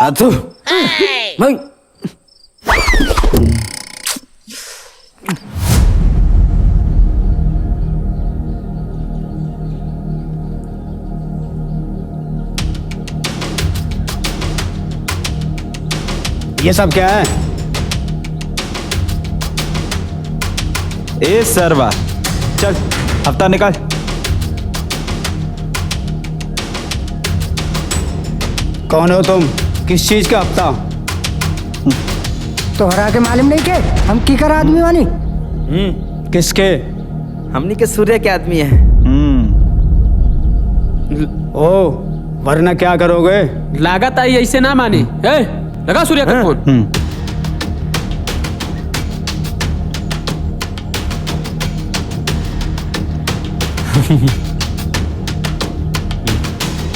आतु भाई ये सब क्या है? ए सरवा, चल हफ्ता निकाल। कौन हो तुम? किस चीज का हफ्ता? तोहरा के मालूम नहीं के हम की कर आदमी बानी? किसके? हमनी के सूर्य के आदमी है। ओ, वरना क्या करोगे? लागत आई ऐसे ना मानी। ए, लगा सूर्य का फोन।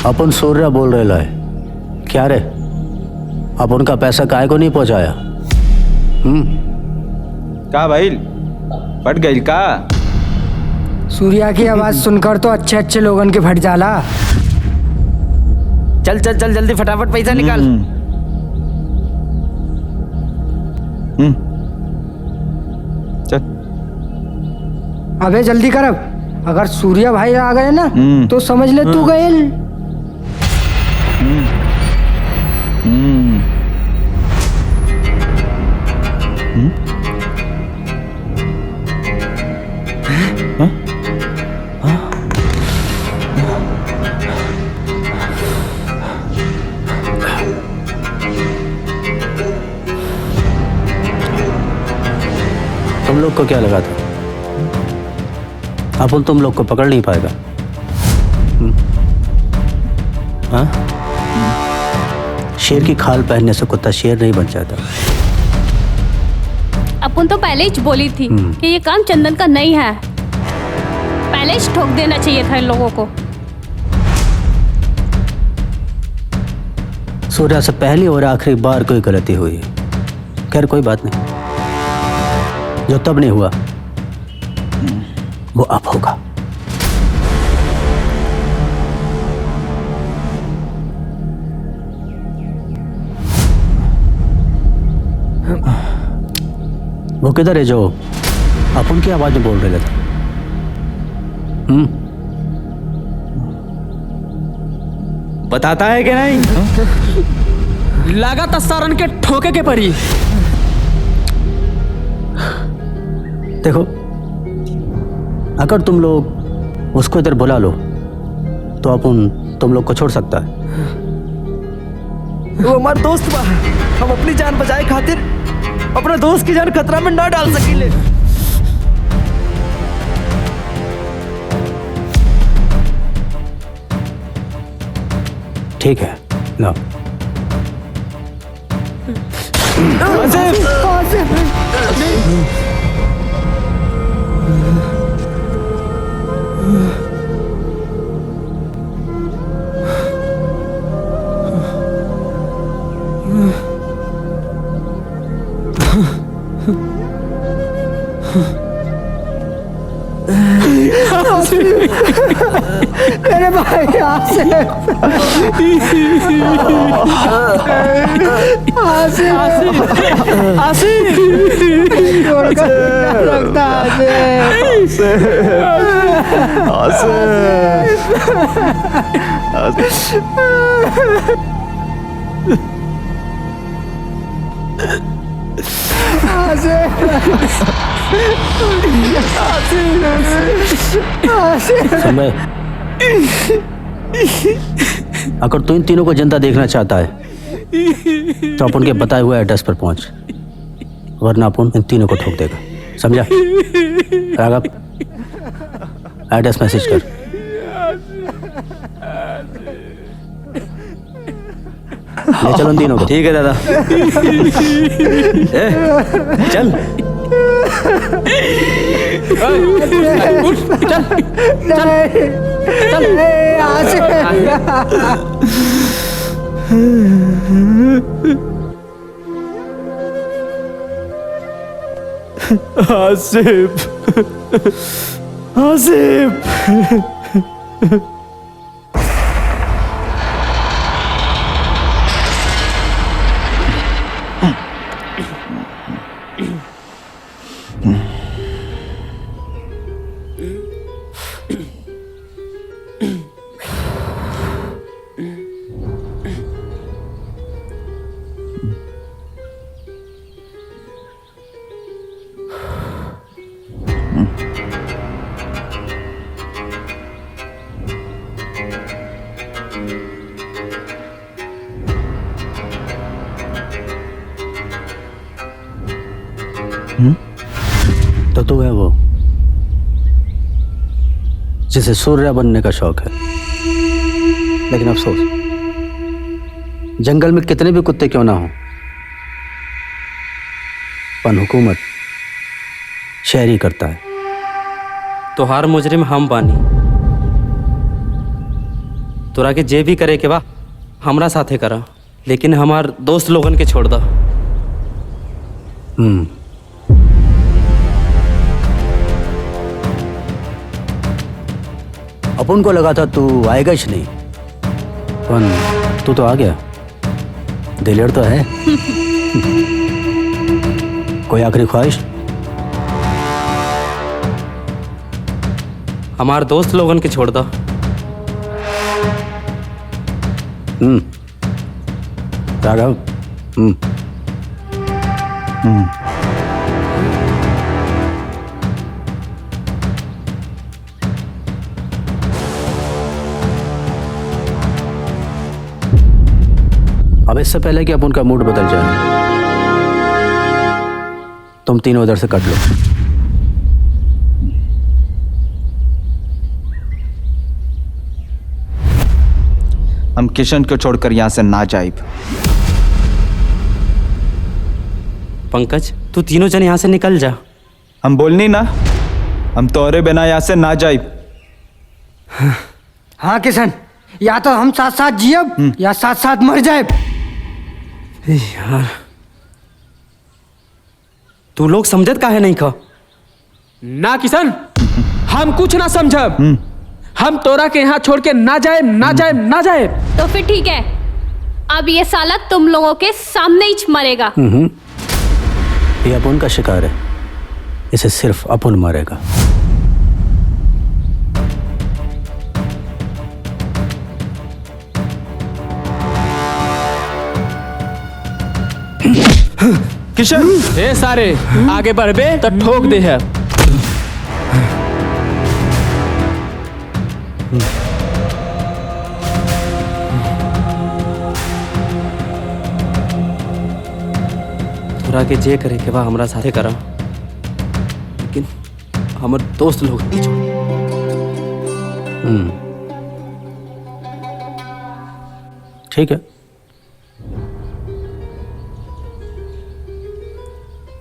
अपन सूर्य बोल रहे लाए क्या रे? अब उनका पैसा काहे को नहीं पहुंचाया? का भाई पट गई का? सूर्या की आवाज सुनकर तो अच्छे अच्छे लोगन के फट जाला। चल चल चल जल्दी फटाफट पैसा निकाल। चल अबे जल्दी कर अब। अगर सूर्या भाई आ गए ना तो समझ ले तू गए। तुम लोग को क्या लगा था अपन तुम लोग को पकड़ नहीं पाएगा? हाँ? शेर की खाल पहनने से कुत्ता शेर नहीं बन जाता। अपन तो पहले ही बोली थी कि ये काम चंदन का नहीं है। पहले ही ठोक देना चाहिए था इन लोगों को। सूर्या से पहली और आखिरी बार कोई गलती हुई है। खैर कोई बात नहीं, जो तब नहीं हुआ वो अब होगा। वो किधर है जो अपन की आवाज में बोल रहे थे? बताता है कि नहीं? लागत सारन के ठोके के परी। देखो, अगर तुम लोग उसको इधर बुला लो तो अपन तुम लोग को छोड़ सकता है। वो हमारा दोस्त बा, हम अपनी जान बचाए खातिर अपना दोस्त की जान खतरा में ना डाल सकीले। ठीक है ना? मेरे भाई आसिफ, समय अगर तू इन तीनों को जिंदा देखना चाहता है तो अपन के बताए हुए एड्रेस पर पहुंच, वरना अपन इन तीनों को ठोक देगा। समझा? राघव, एड्रेस मैसेज कर। ले चलो इन तीनों को। ठीक है दादा। चल आसिफ, आसिफ। तो तू है वो जिसे सूर्य बनने का शौक है, लेकिन अफसोस जंगल में कितने भी कुत्ते क्यों ना हो, पन हुकूमत शहरी करता है। तो हार मुजरिम हम बानी, तोरा के जे भी करे के बा हमरा साथे करा, लेकिन हमार दोस्त लोगन के छोड़ दा। अपन को लगा था तू आएगा ही नहीं, पन तू तो आ गया। दिलेर तो है। कोई आखिरी ख्वाहिश? हमार दोस्त लोगन के छोड़ दा। राघव। अब इससे पहले कि अब उनका मूड बदल जाए, तुम तीनों उधर से कट लो। हम किशन को छोड़कर यहाँ से ना जाइब। पंकज, तू तीनों जन यहाँ से निकल जा। हम बोलनी ना, हम तोरे बिना यहाँ से ना जाइब। हाँ किशन, या तो हम साथ साथ जियब या साथ साथ मर जाए। यार तू लोग समझत काहे नहीं खा? ना किशन, हम कुछ ना समझब। हम तोरा के यहाँ छोड़ के ना जाए, ना जाए, ना जाए। तो फिर ठीक है, अब ये साला तुम लोगों के सामने ही मरेगा। ये अपुन का शिकार है, इसे सिर्फ अपुन मारेगा। किशन, ए सारे आगे बढ़बे तो ठोक दे है। तोरा के जे करे के बा हमरा साथे करा, लेकिन हमर दोस्त लोग नहीं छोड़। ठीक है,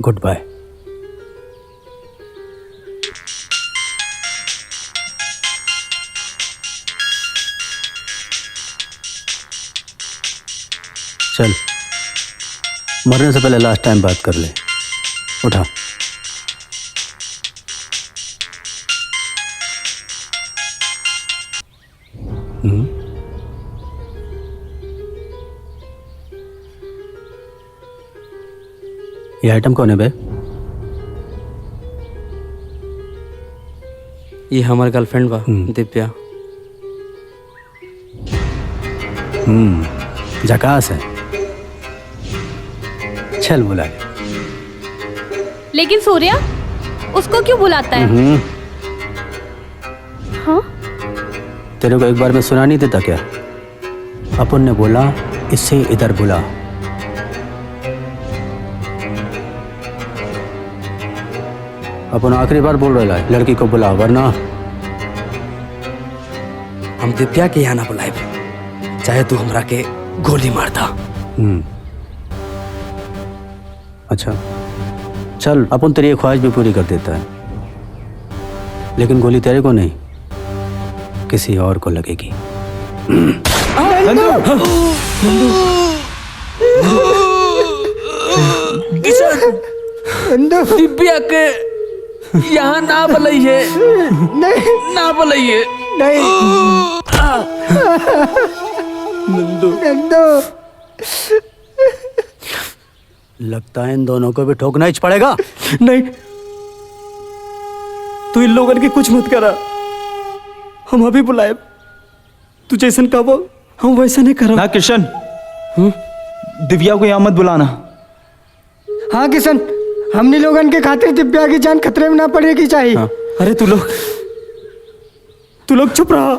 गुड बाय। चल, मरने से पहले लास्ट टाइम बात कर ले। उठा। ये आइटम कौन है बे? ये हमार गर्लफ्रेंड बा, दिव्या। झकास है। चल बुला ले। लेकिन सूर्या उसको क्यों बुलाता है? हाँ? तेरे को एक बार में सुना नहीं देता क्या? अपन ने बोला इसे इधर बुला। अपन आखिरी बार बोल रहा है, लड़की को बुला, वरना हम दिव्या के यहाँ ना बुलाए, चाहे तू हमरा के गोली मारता। अच्छा चल, अपन तेरी ख्वाहिश भी पूरी कर देता है, लेकिन गोली तेरे को नहीं, किसी और को लगेगी। दिव्या के यहाँ ना बुलाइए। नहीं, ना बुलाइए। नहीं। नंदू। लगता है इन दोनों को भी ठोकना ही पड़ेगा। नहीं, तू इन लोगों के कुछ मत करा, हम अभी बुलाए। तू जैसन कहो हम वैसा नहीं करो। ना किशन, दिव्या को यहाँ मत बुलाना। हाँ किशन, हमने लोगन के खातिर दिव्या की जान खतरे में ना पड़ेगी चाहिए। हाँ। अरे तू लोग चुप रहा।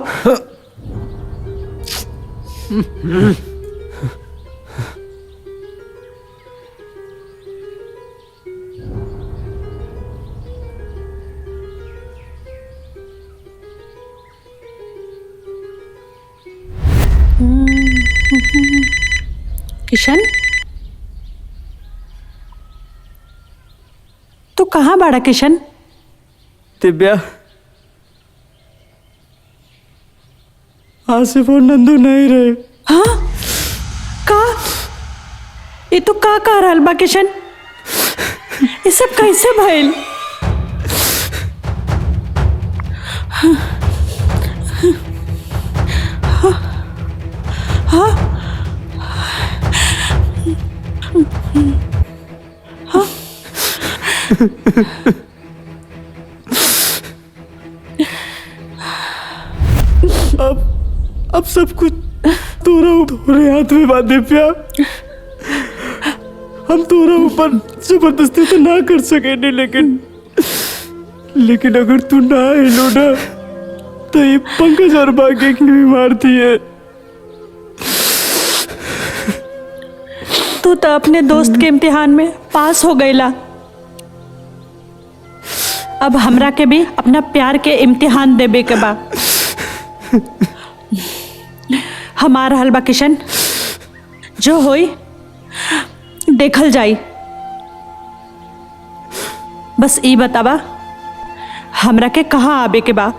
किशन, तू कहाँ बाड़ा किशन? दिव्या, आसिफ और नंदू नहीं रहे। हाँ? का? ये तो का कह रहल बा किशन? ये सब कैसे भइल? हाँ? हाँ? अब सब कुछ तोरे हाथ में बात दिव्या। हम तोरा ऊपर जबरदस्ती तो ना कर सके नहीं, लेकिन अगर तू ना हिलो ना तो ये पंकज और भाग्य की भी मारती है। तू तो अपने दोस्त के इम्तिहान में पास हो गईला। अब हमरा के भी अपना प्यार के इम्तिहान देबे के बा। हमार हलवा किशन, जो होई देखल जाई। बस ई बतावा हमरा के कहाँ आबे के बा।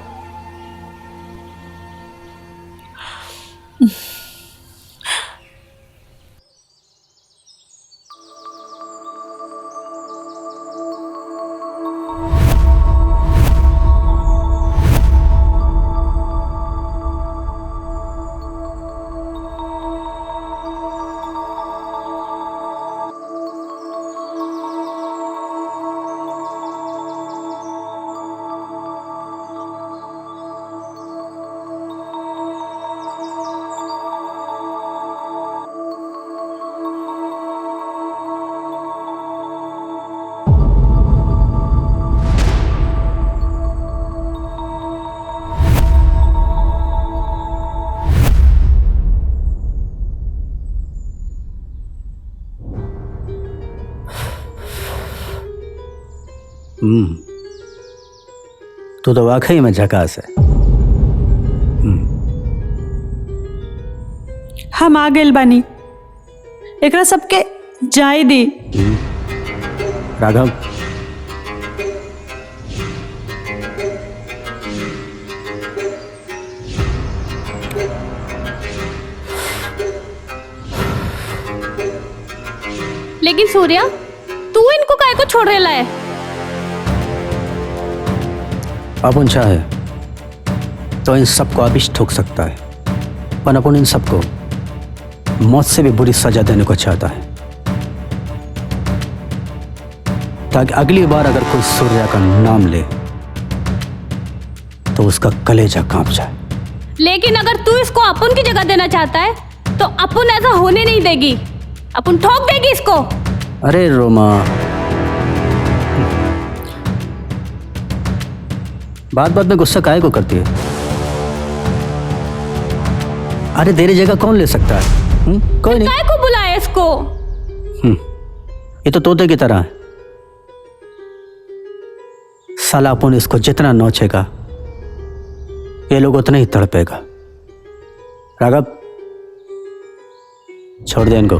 तू तो वाकई में झकास है। हम आ गए बानी, एकरा सबके जाए दी। राघव, लेकिन सूर्या, तू इनको काहे को छोड़ रहा है? अपन चाहे तो इन सबको अभी ठोक सकता है, पर अपन इन सबको मौत से भी बुरी सजा देने को चाहता है, ताकि अगली बार अगर कोई सूर्या का नाम ले तो उसका कलेजा कांप जाए। लेकिन अगर तू इसको अपन की जगह देना चाहता है तो अपन ऐसा होने नहीं देगी। अपन ठोक देगी इसको। अरे रोमा, बात बात में गुस्सा काहे को करती है? अरे तेरी जगह कौन ले सकता है? कोई नहीं। काहे को बुलाया इसको? ये तो तोते की तरह है। साला अपन इसको जितना नोचेगा ये लोग उतना ही तड़पेगा। राघव, छोड़ दे इनको।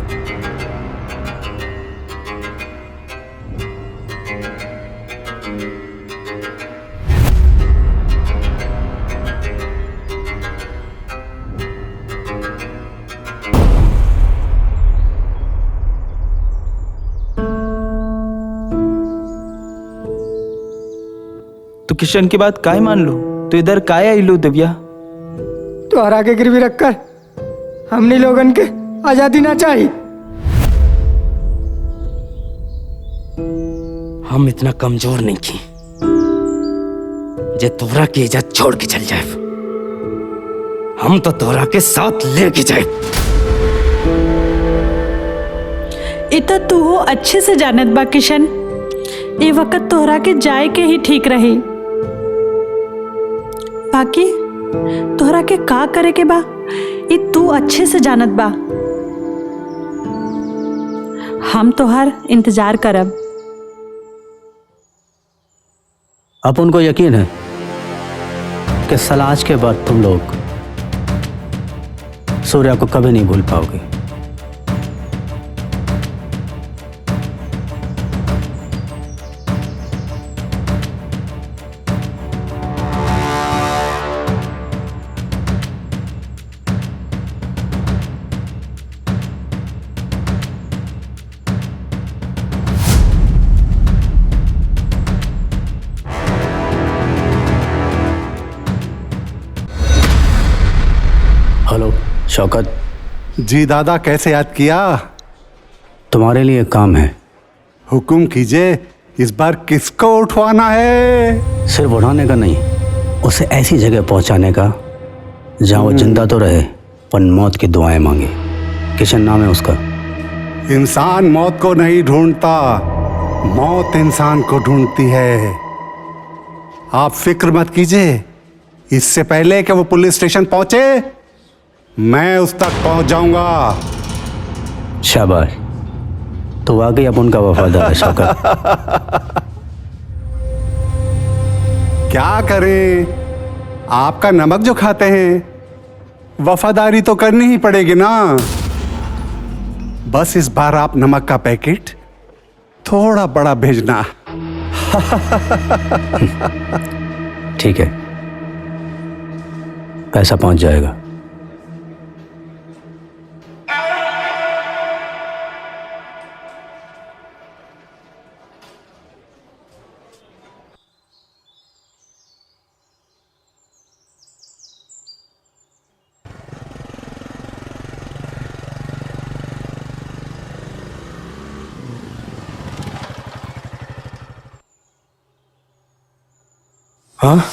तो किशन की बात काय मान लो, तो इधर काय आई लो दिव्या? तो हरा के गिरवी रखकर हमने लोगन के आजादी ना चाहिए। हम इतना कमजोर नहीं की जे तोरा की इज्जत छोड़ के चल जाए। हम तो तोरा के साथ लेके जाए। इतना तू हो अच्छे से जानत बा किशन, ये वक्त तोहरा के जाए के ही ठीक रही। बाकी तोहरा के का करे के बा ये तू अच्छे से जानत बा। हम तोहर इंतजार करब। अब उनको यकीन है कि साला आज के बाद तुम लोग सूर्या को कभी नहीं भूल पाओगे। शौकत। जी दादा, कैसे याद किया? तुम्हारे लिए काम है। हुक्म कीजिए, इस बार किसको उठवाना है? सिर्फ उठाने का नहीं, उसे ऐसी जगह पहुंचाने का जहां वो जिंदा तो रहे पर मौत की दुआएं मांगे। किशन नाम है उसका। इंसान मौत को नहीं ढूंढता, मौत इंसान को ढूंढती है। आप फिक्र मत कीजिए, इससे पहले कि वो पुलिस स्टेशन पहुंचे मैं उस तक पहुंच जाऊंगा। शाबाश, तो वाकई अब उनका वफादार है शौकत। क्या करें, आपका नमक जो खाते हैं, वफादारी तो करनी ही पड़ेगी ना। बस इस बार आप नमक का पैकेट थोड़ा बड़ा भेजना। ठीक है, पैसा पहुंच जाएगा। हाँ?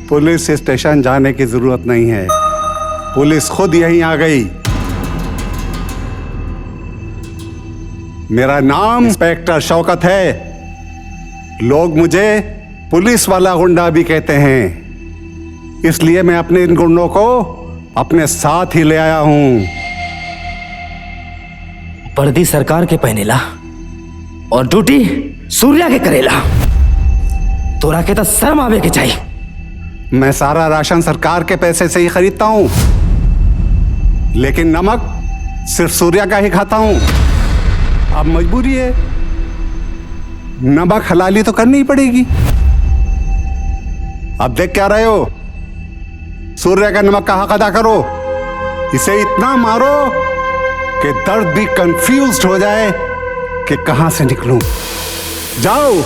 पुलिस स्टेशन जाने की जरूरत नहीं है, पुलिस खुद यहीं आ गई। मेरा नाम इंस्पेक्टर शौकत है। लोग मुझे पुलिस वाला गुंडा भी कहते हैं, इसलिए मैं अपने इन गुंडों को अपने साथ ही ले आया हूं। वर्दी सरकार के पहनेला और ड्यूटी सूर्या के करेला। तोरा के तो शर्म आवे के चाहिए। मैं सारा राशन सरकार के पैसे से ही खरीदता हूं, लेकिन नमक सिर्फ सूर्या का ही खाता हूं। अब मजबूरी है, नमक हलाली तो करनी ही पड़ेगी। अब देख क्या रहे हो, सूर्या का नमक का हक अदा करो। इसे इतना मारो कि दर्द भी कंफ्यूज्ड हो जाए कि कहां से निकलूं। जाओ।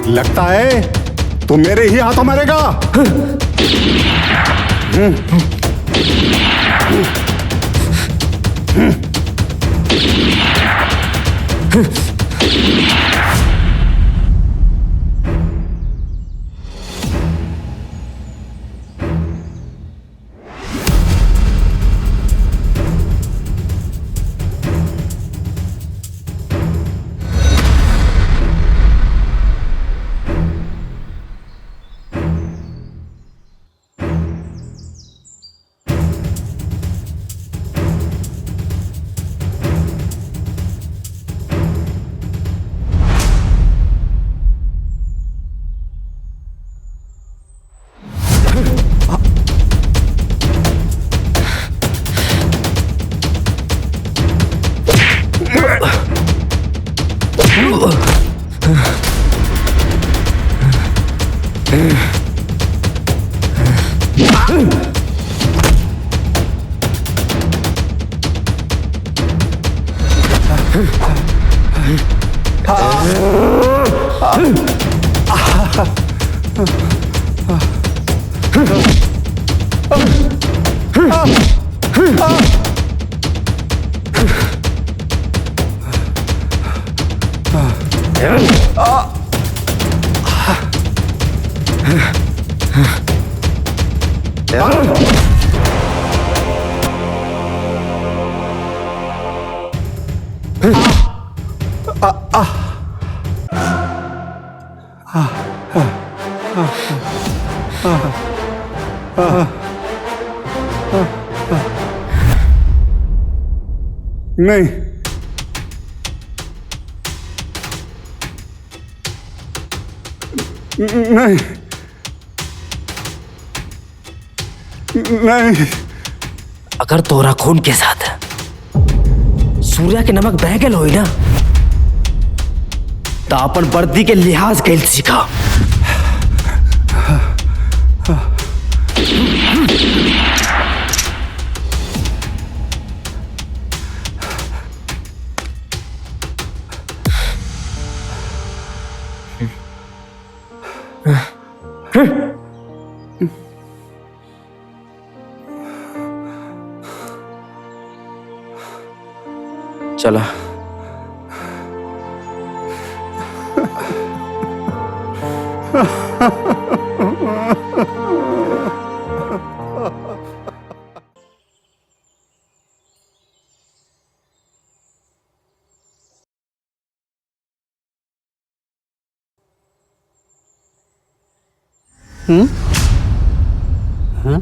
लगता है तू मेरे ही हाथों मरेगा। नहीं, नहीं, नहीं। अगर तोरा खून के साथ सूर्या के नमक बह गल होई ना तो अपन वर्दी के लिहाज कैल सीखा। चला हाँ?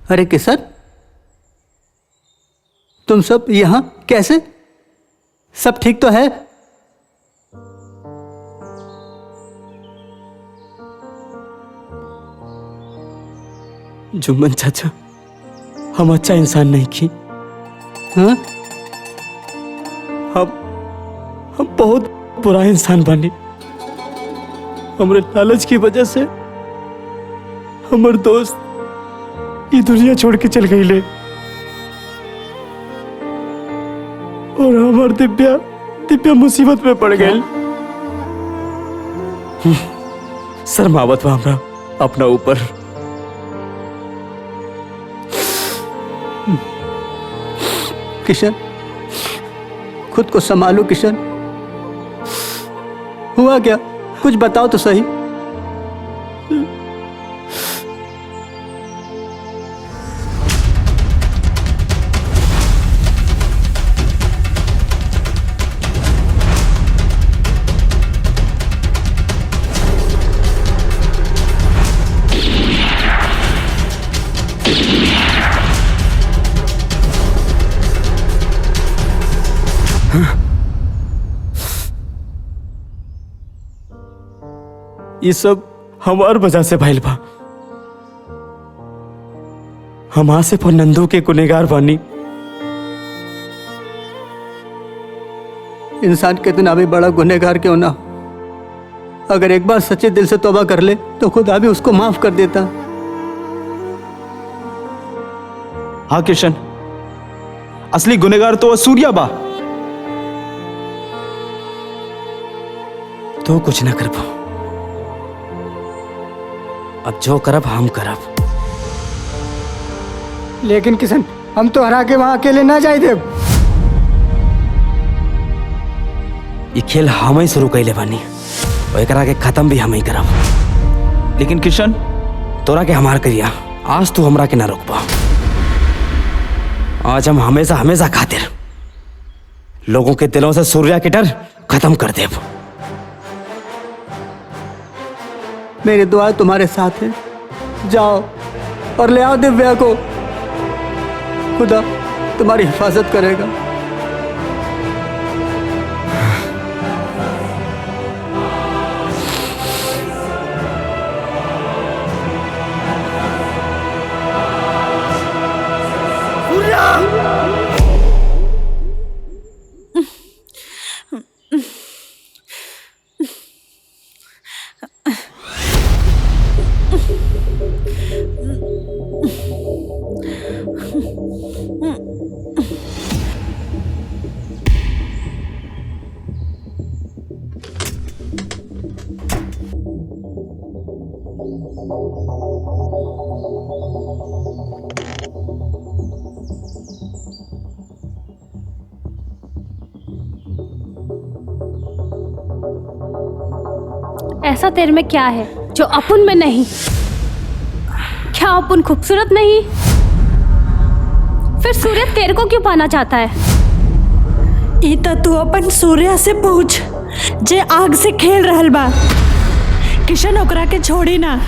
अरे किशन, तुम सब यहाँ कैसे? सब ठीक तो है? जुम्मन चाचा, हम अच्छा इंसान नहीं की। हाँ? हम बहुत बुरा इंसान बनी। हमारे लालच की वजह से हमारे दोस्त ये दुनिया छोड़ के चल गई ले, और हमार दिव्या मुसीबत में पड़ गई। शर्मावत बा हमरा अपना ऊपर। किशन, खुद को संभालो किशन। हुआ क्या? कुछ बताओ तो सही। ये सब हमार वजह से भइल बा। हम आसिफ और नंदू के गुनहगार बानी। इंसान कितना भी बड़ा गुनहगार क्यों ना, अगर एक बार सच्चे दिल से तौबा कर ले तो खुदा भी उसको माफ कर देता। हाँ किशन, असली गुनेगार तो सूर्या बा। तो कुछ ना कर पाओ। अब जो करब हम करब। लेकिन किशन हम तो हरा के वहां अकेले ना जाए देव। ये खेल हम ही शुरू कैले बानी, एकरा के खत्म भी हम ही करब। लेकिन किशन तोरा के हमार करिया, आज तू हमरा के ना रोक पा। आज हम हमेशा हमेशा खातिर लोगों के दिलों से सूर्या की डर खत्म कर देब। मेरी दुआ तुम्हारे साथ है, जाओ और ले आओ दिव्या को। खुदा तुम्हारी हिफाजत करेगा। ऐसा तेरे में क्या है जो अपुन में नहीं? क्या अपुन खूबसूरत नहीं? फिर सूर्य तेरे को क्यों पाना चाहता है? ई तो तू अपन सूर्या से पूछ, जे आग से खेल रहल बा। किशन ओकरा के छोड़ी ना।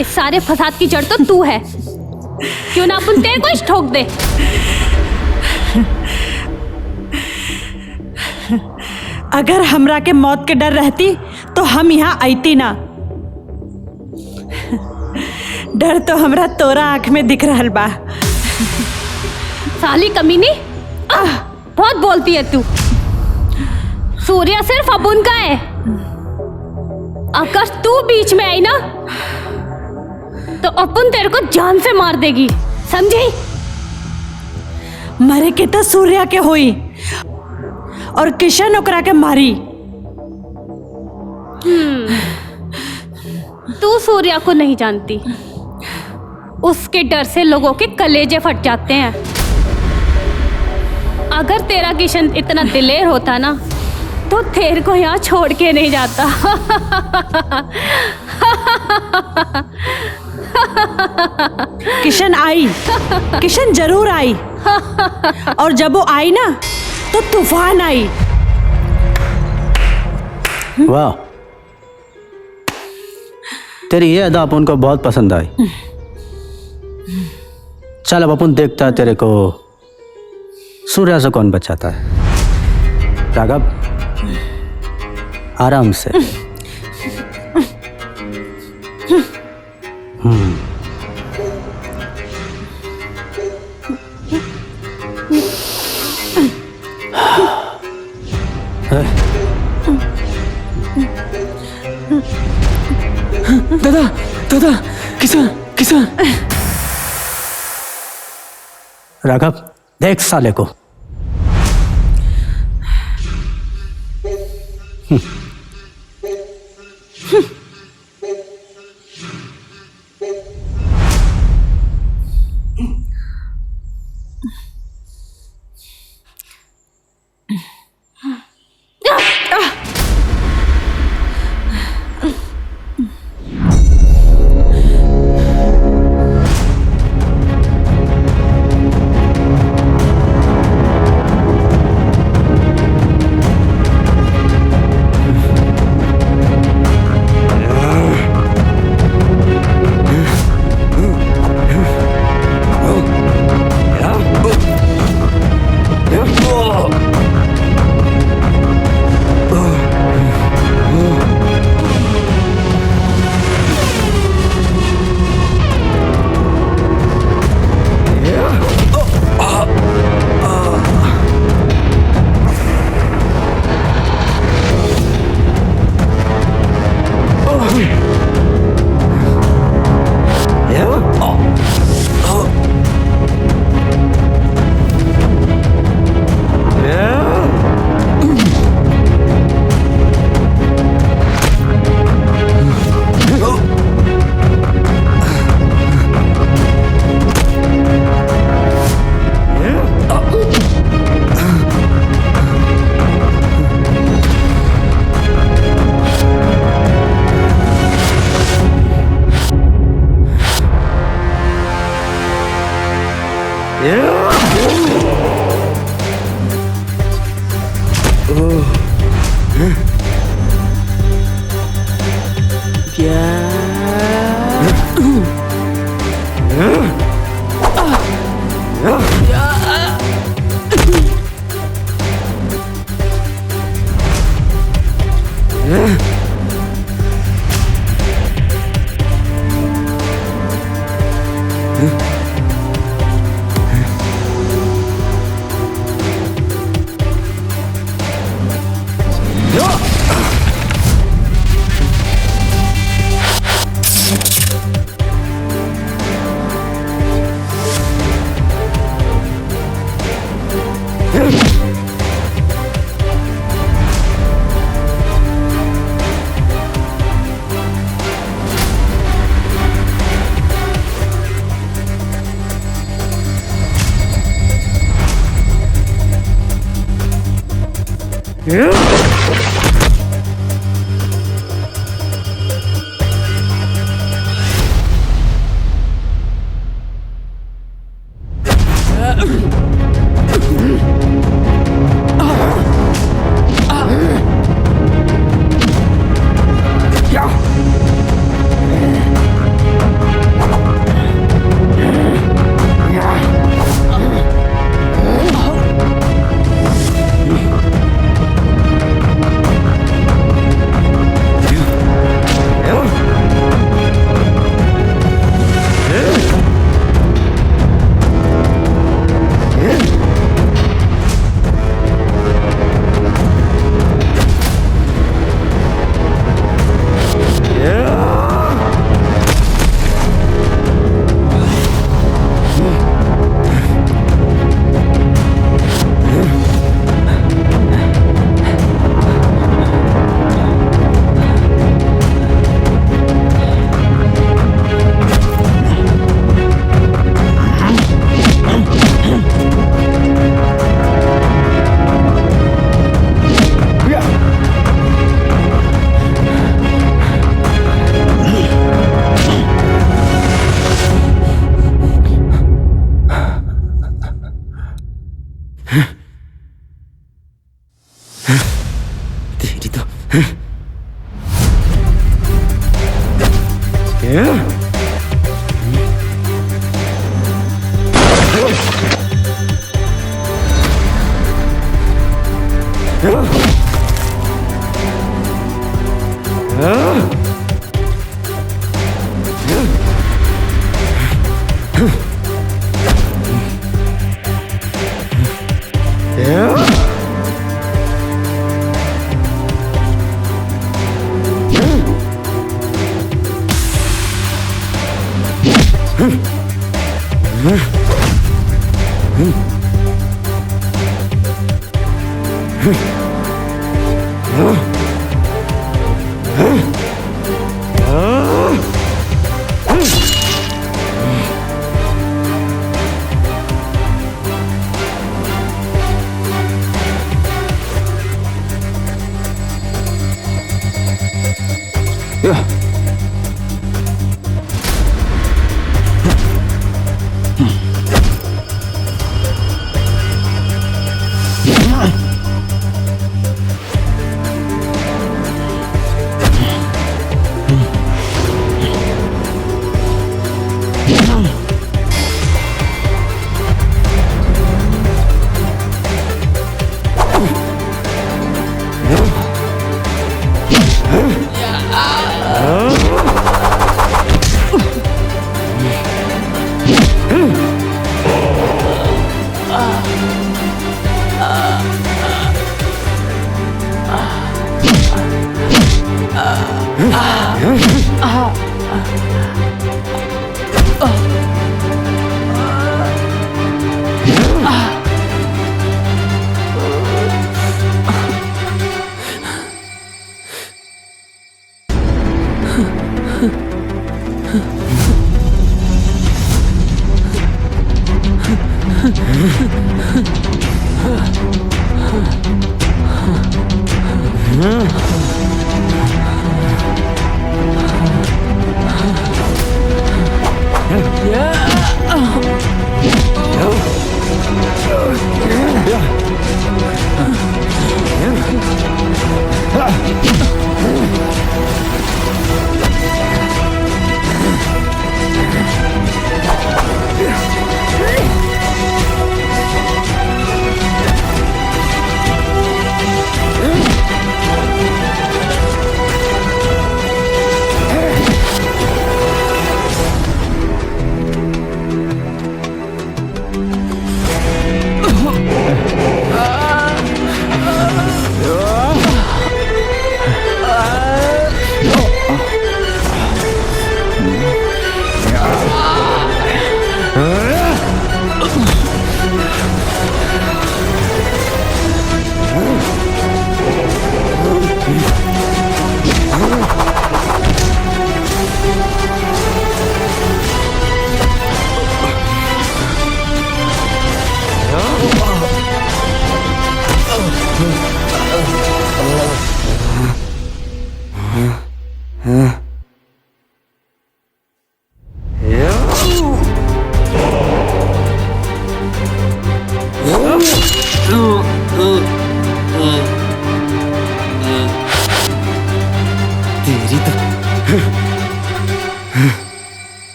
इस सारे फसाद की जड़ तो तू है। क्यों ना अपन तेरे को ही ठोक दे? अगर हमरा के मौत के डर रहती तो हम यहाँ आईती ना। डर तो हमरा तोरा आंख में दिख रहल बा। साली कमीनी, बहुत बोलती है तू। सूर्या सिर्फ अपुन का है। अगर तू बीच में आई ना तो अपुन तेरे को जान से मार देगी, समझी? मरे के तो सूर्या के हुई और किशन ओकरा के मारी। तू सूर्या को नहीं जानती। उसके डर से लोगों के कलेजे फट जाते हैं। अगर तेरा किशन इतना दिलेर होता ना तो तेरे को यहाँ छोड़ के नहीं जाता। किशन आई, किशन जरूर आई। और जब वो आई ना तो तूफान आई। वाह, तेरी ये अदा अपन को बहुत पसंद आई। चल अब अपन देखता है तेरे को सूर्या से कौन बचाता है। राघव, आराम से। दादा दादा, किशन किशन। राघव, देख साले को। तेरी तो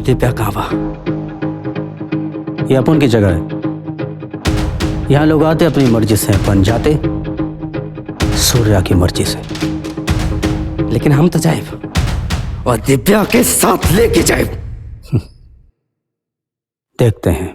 दिव्या कहाँ बा? ये अपन की जगह है। यहाँ लोग आते अपनी मर्जी से, अपन जाते सूर्या की मर्जी से। लेकिन हम तो जाएब और दिव्या के साथ लेके जाएब। देखते हैं।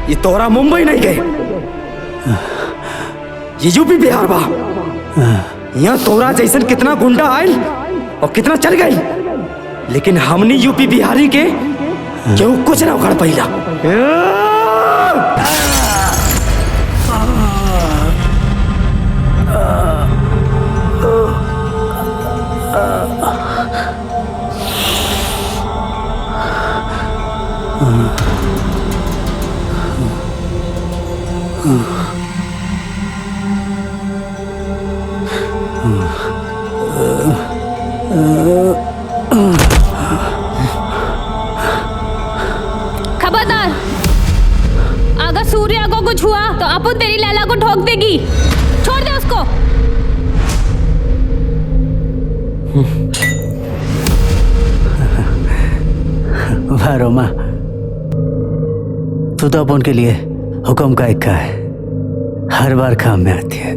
ये तोरा मुंबई नहीं गए, ये यूपी बिहार बा। यहाँ तोरा जैसन कितना गुंडा आयल और कितना चल गई, लेकिन हमनी यूपी बिहारी के केहू कुछ ना उखाड़ पाइला। खबरदार, अगर सूर्या को कुछ हुआ तो अपुन तेरी लैला को ठोक देगी। छोड़ दे उसको। वाह रोमा, तू तो अपन के लिए हुक्म का इक्का है, हर बार काम में आती है।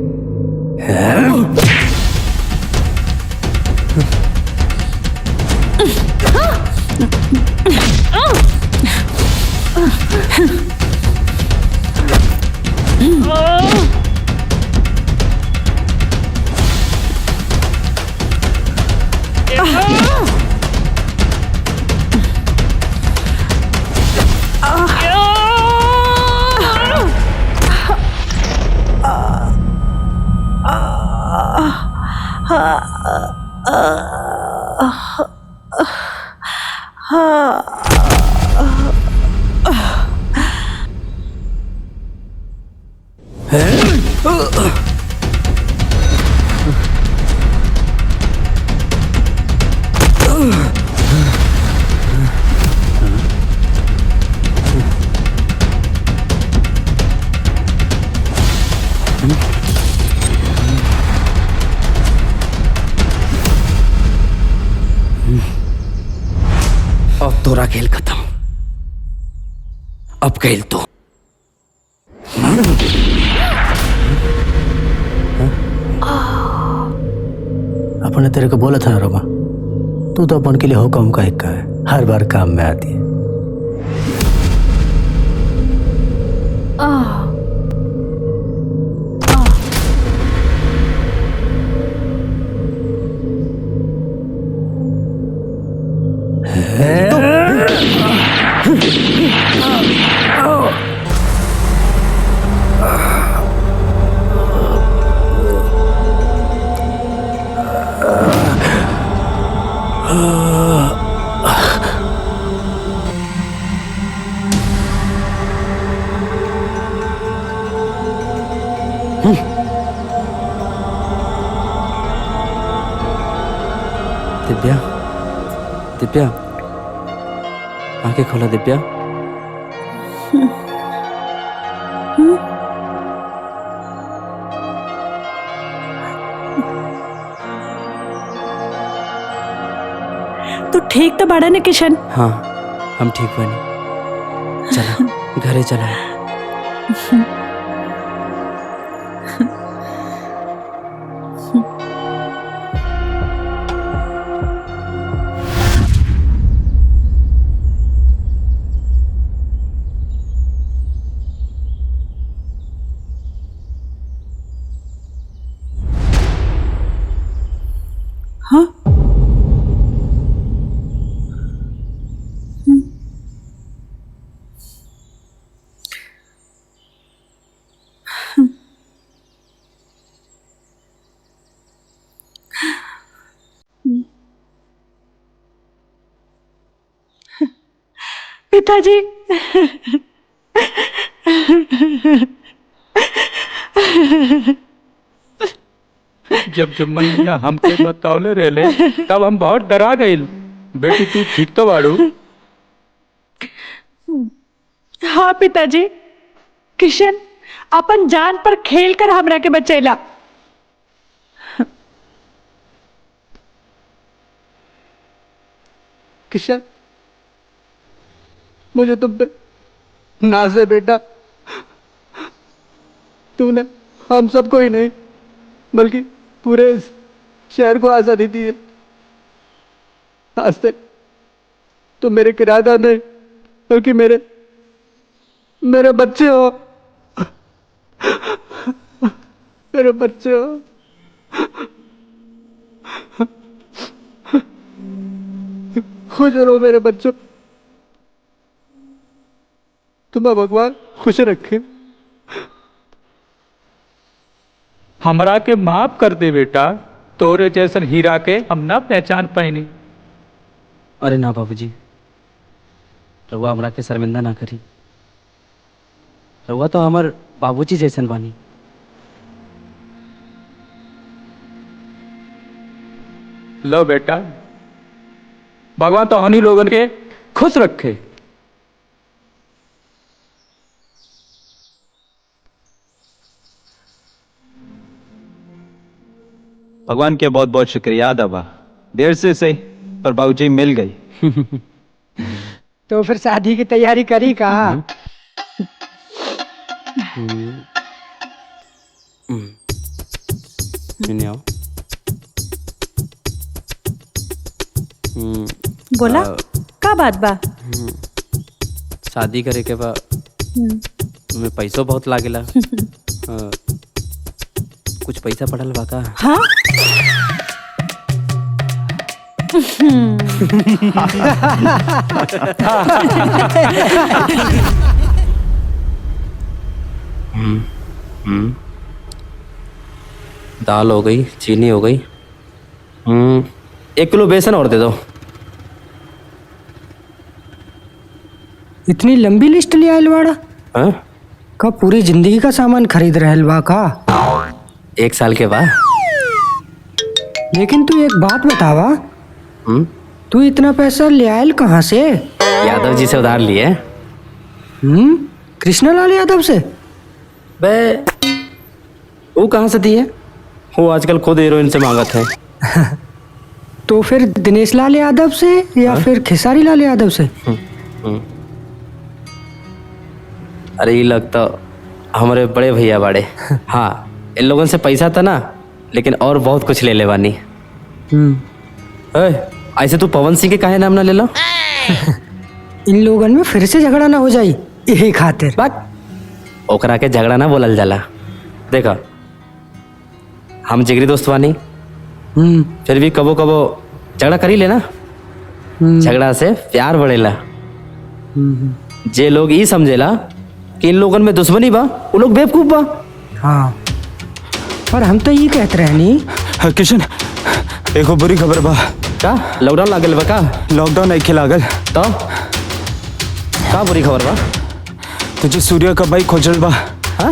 अब तोरा खेल खत्म, अब खेल तो अपन ने तेरे को बोला था ना रोमा, तू तो अपन के लिए हुक्म का इक्का है, हर बार काम में आती है। दिव्या, दिव्या, आंखें खोला दिव्या। तू ठीक तो बड़ा ना किशन? हाँ, हम ठीक बने। चला घरे चला। हाँ? पिताजी, जब जब मैया हमके बतौले रहले तब हम बहुत डरा गए। बेटी तू ठीक तो बाड़ू? हाँ पिताजी, किशन अपन जान पर खेल कर हमरा के बचेला। किशन, मुझे तुम पे नाज है बेटा। तूने हम सबको ही नहीं बल्कि पूरे शहर को आजादी दी है। आज से तुम मेरे किराएदार नहीं बल्कि मेरे बच्चे हो। मेरे बच्चे हो। खुश रहो मेरे बच्चों। तुम्हें भगवान खुश रखे। हमरा के माफ कर दे बेटा, तोरे जैसन हीरा के हम ना पहचान पाइनी। अरे ना बाबूजी, रउआ हमरा के शर्मिंदा ना करी। रउआ तो हमार बाबूजी जैसन बानी। लो बेटा, भगवान तो हनी लोगन के खुश रखे। भगवान के बहुत बहुत शुक्रिया दबा। देर से सही पर बाबूजी मिल गई। तो फिर शादी की तैयारी करी कहा? आओ। बोला का बात बा? शादी करे के बाद में पैसों बहुत लागेला। कुछ पैसा पड़ल बा का? हाँ? दाल हो गई, चीनी हो गई। 1 किलो बेसन और दे दो। इतनी लंबी लिस्ट ले आयल बाड़ा? हाँ? का पूरी जिंदगी का सामान खरीद रहल बा का? 1 साल के बाद। लेकिन तू एक बात बतावा, तू इतना पैसा ले आयल कहाँ से? यादव जी से उधार लिए। कृष्णलाल यादव से? बे वो कहाँ से दिए? वो आजकल खुद हीरोइन से मांगत है। तो फिर दिनेश लाल यादव से या फिर खेसारी लाल यादव से? अरे ये लगता हमारे बड़े भैया बाड़े। हाँ, इन लोगों से पैसा था ना, लेकिन और बहुत कुछ ले ले बानी। ऐसे तू पवन सिंह के काहे नाम ना ले लो? इन लोगों में फिर से झगड़ा ना हो जाई यही खातिर। बात ओकरा के झगड़ा ना बोलल जाला। देखा, हम जिगरी दोस्त बानी, फिर भी कबो कबो झगड़ा करी लेना। झगड़ा से प्यार बढ़ेला। जे लोग ये समझेला कि इन लोगन में दुश्मनी बा, वो लोग बेवकूफ बा। हाँ, पर हम तो ये कहते रहनी। किशन, एगो बुरी खबर बा। का लॉकडाउन लागल बा का? लॉकडाउन नहीं खिलागल तो का बुरी खबर बा? तुझे सूर्य का भाई खोजल बा। हाँ?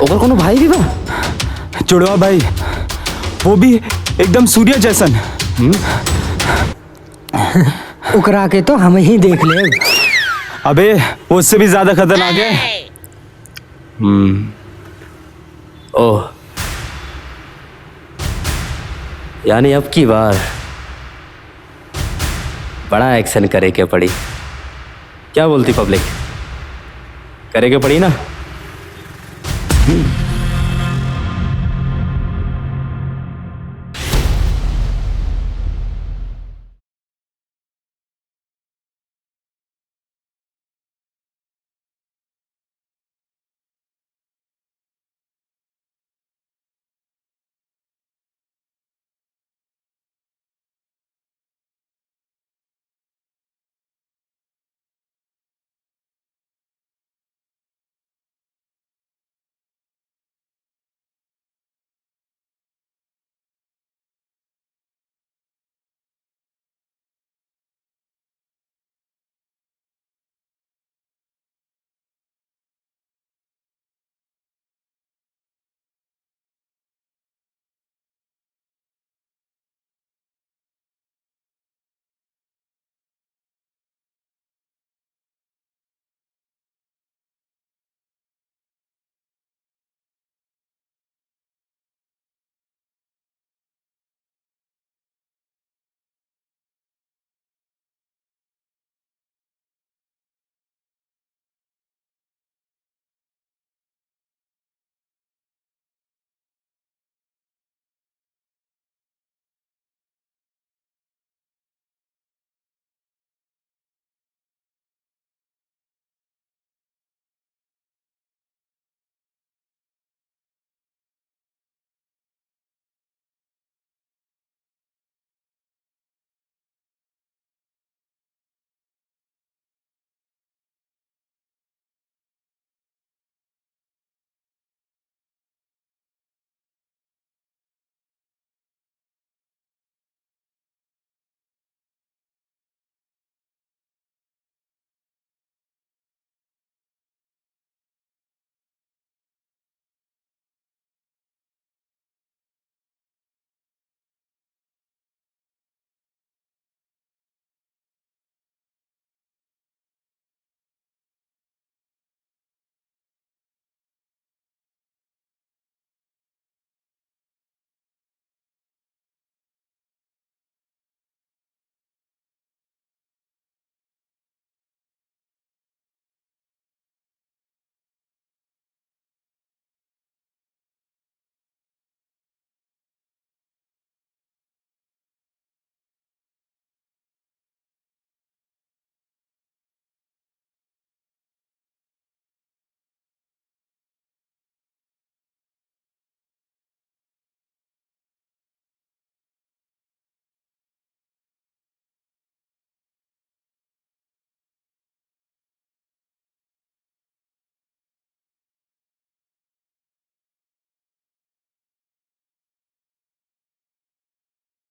ओकर कोनो भाई भी बा? जुड़वा भाई, वो भी एकदम सूर्य जैसन। उकरा के तो हम ही देख ले। अबे उससे भी ज्यादा खतरनाक है। ओह, यानी अब की बार बड़ा एक्शन करे के पड़ी। क्या बोलती पब्लिक? करे के पड़ी ना?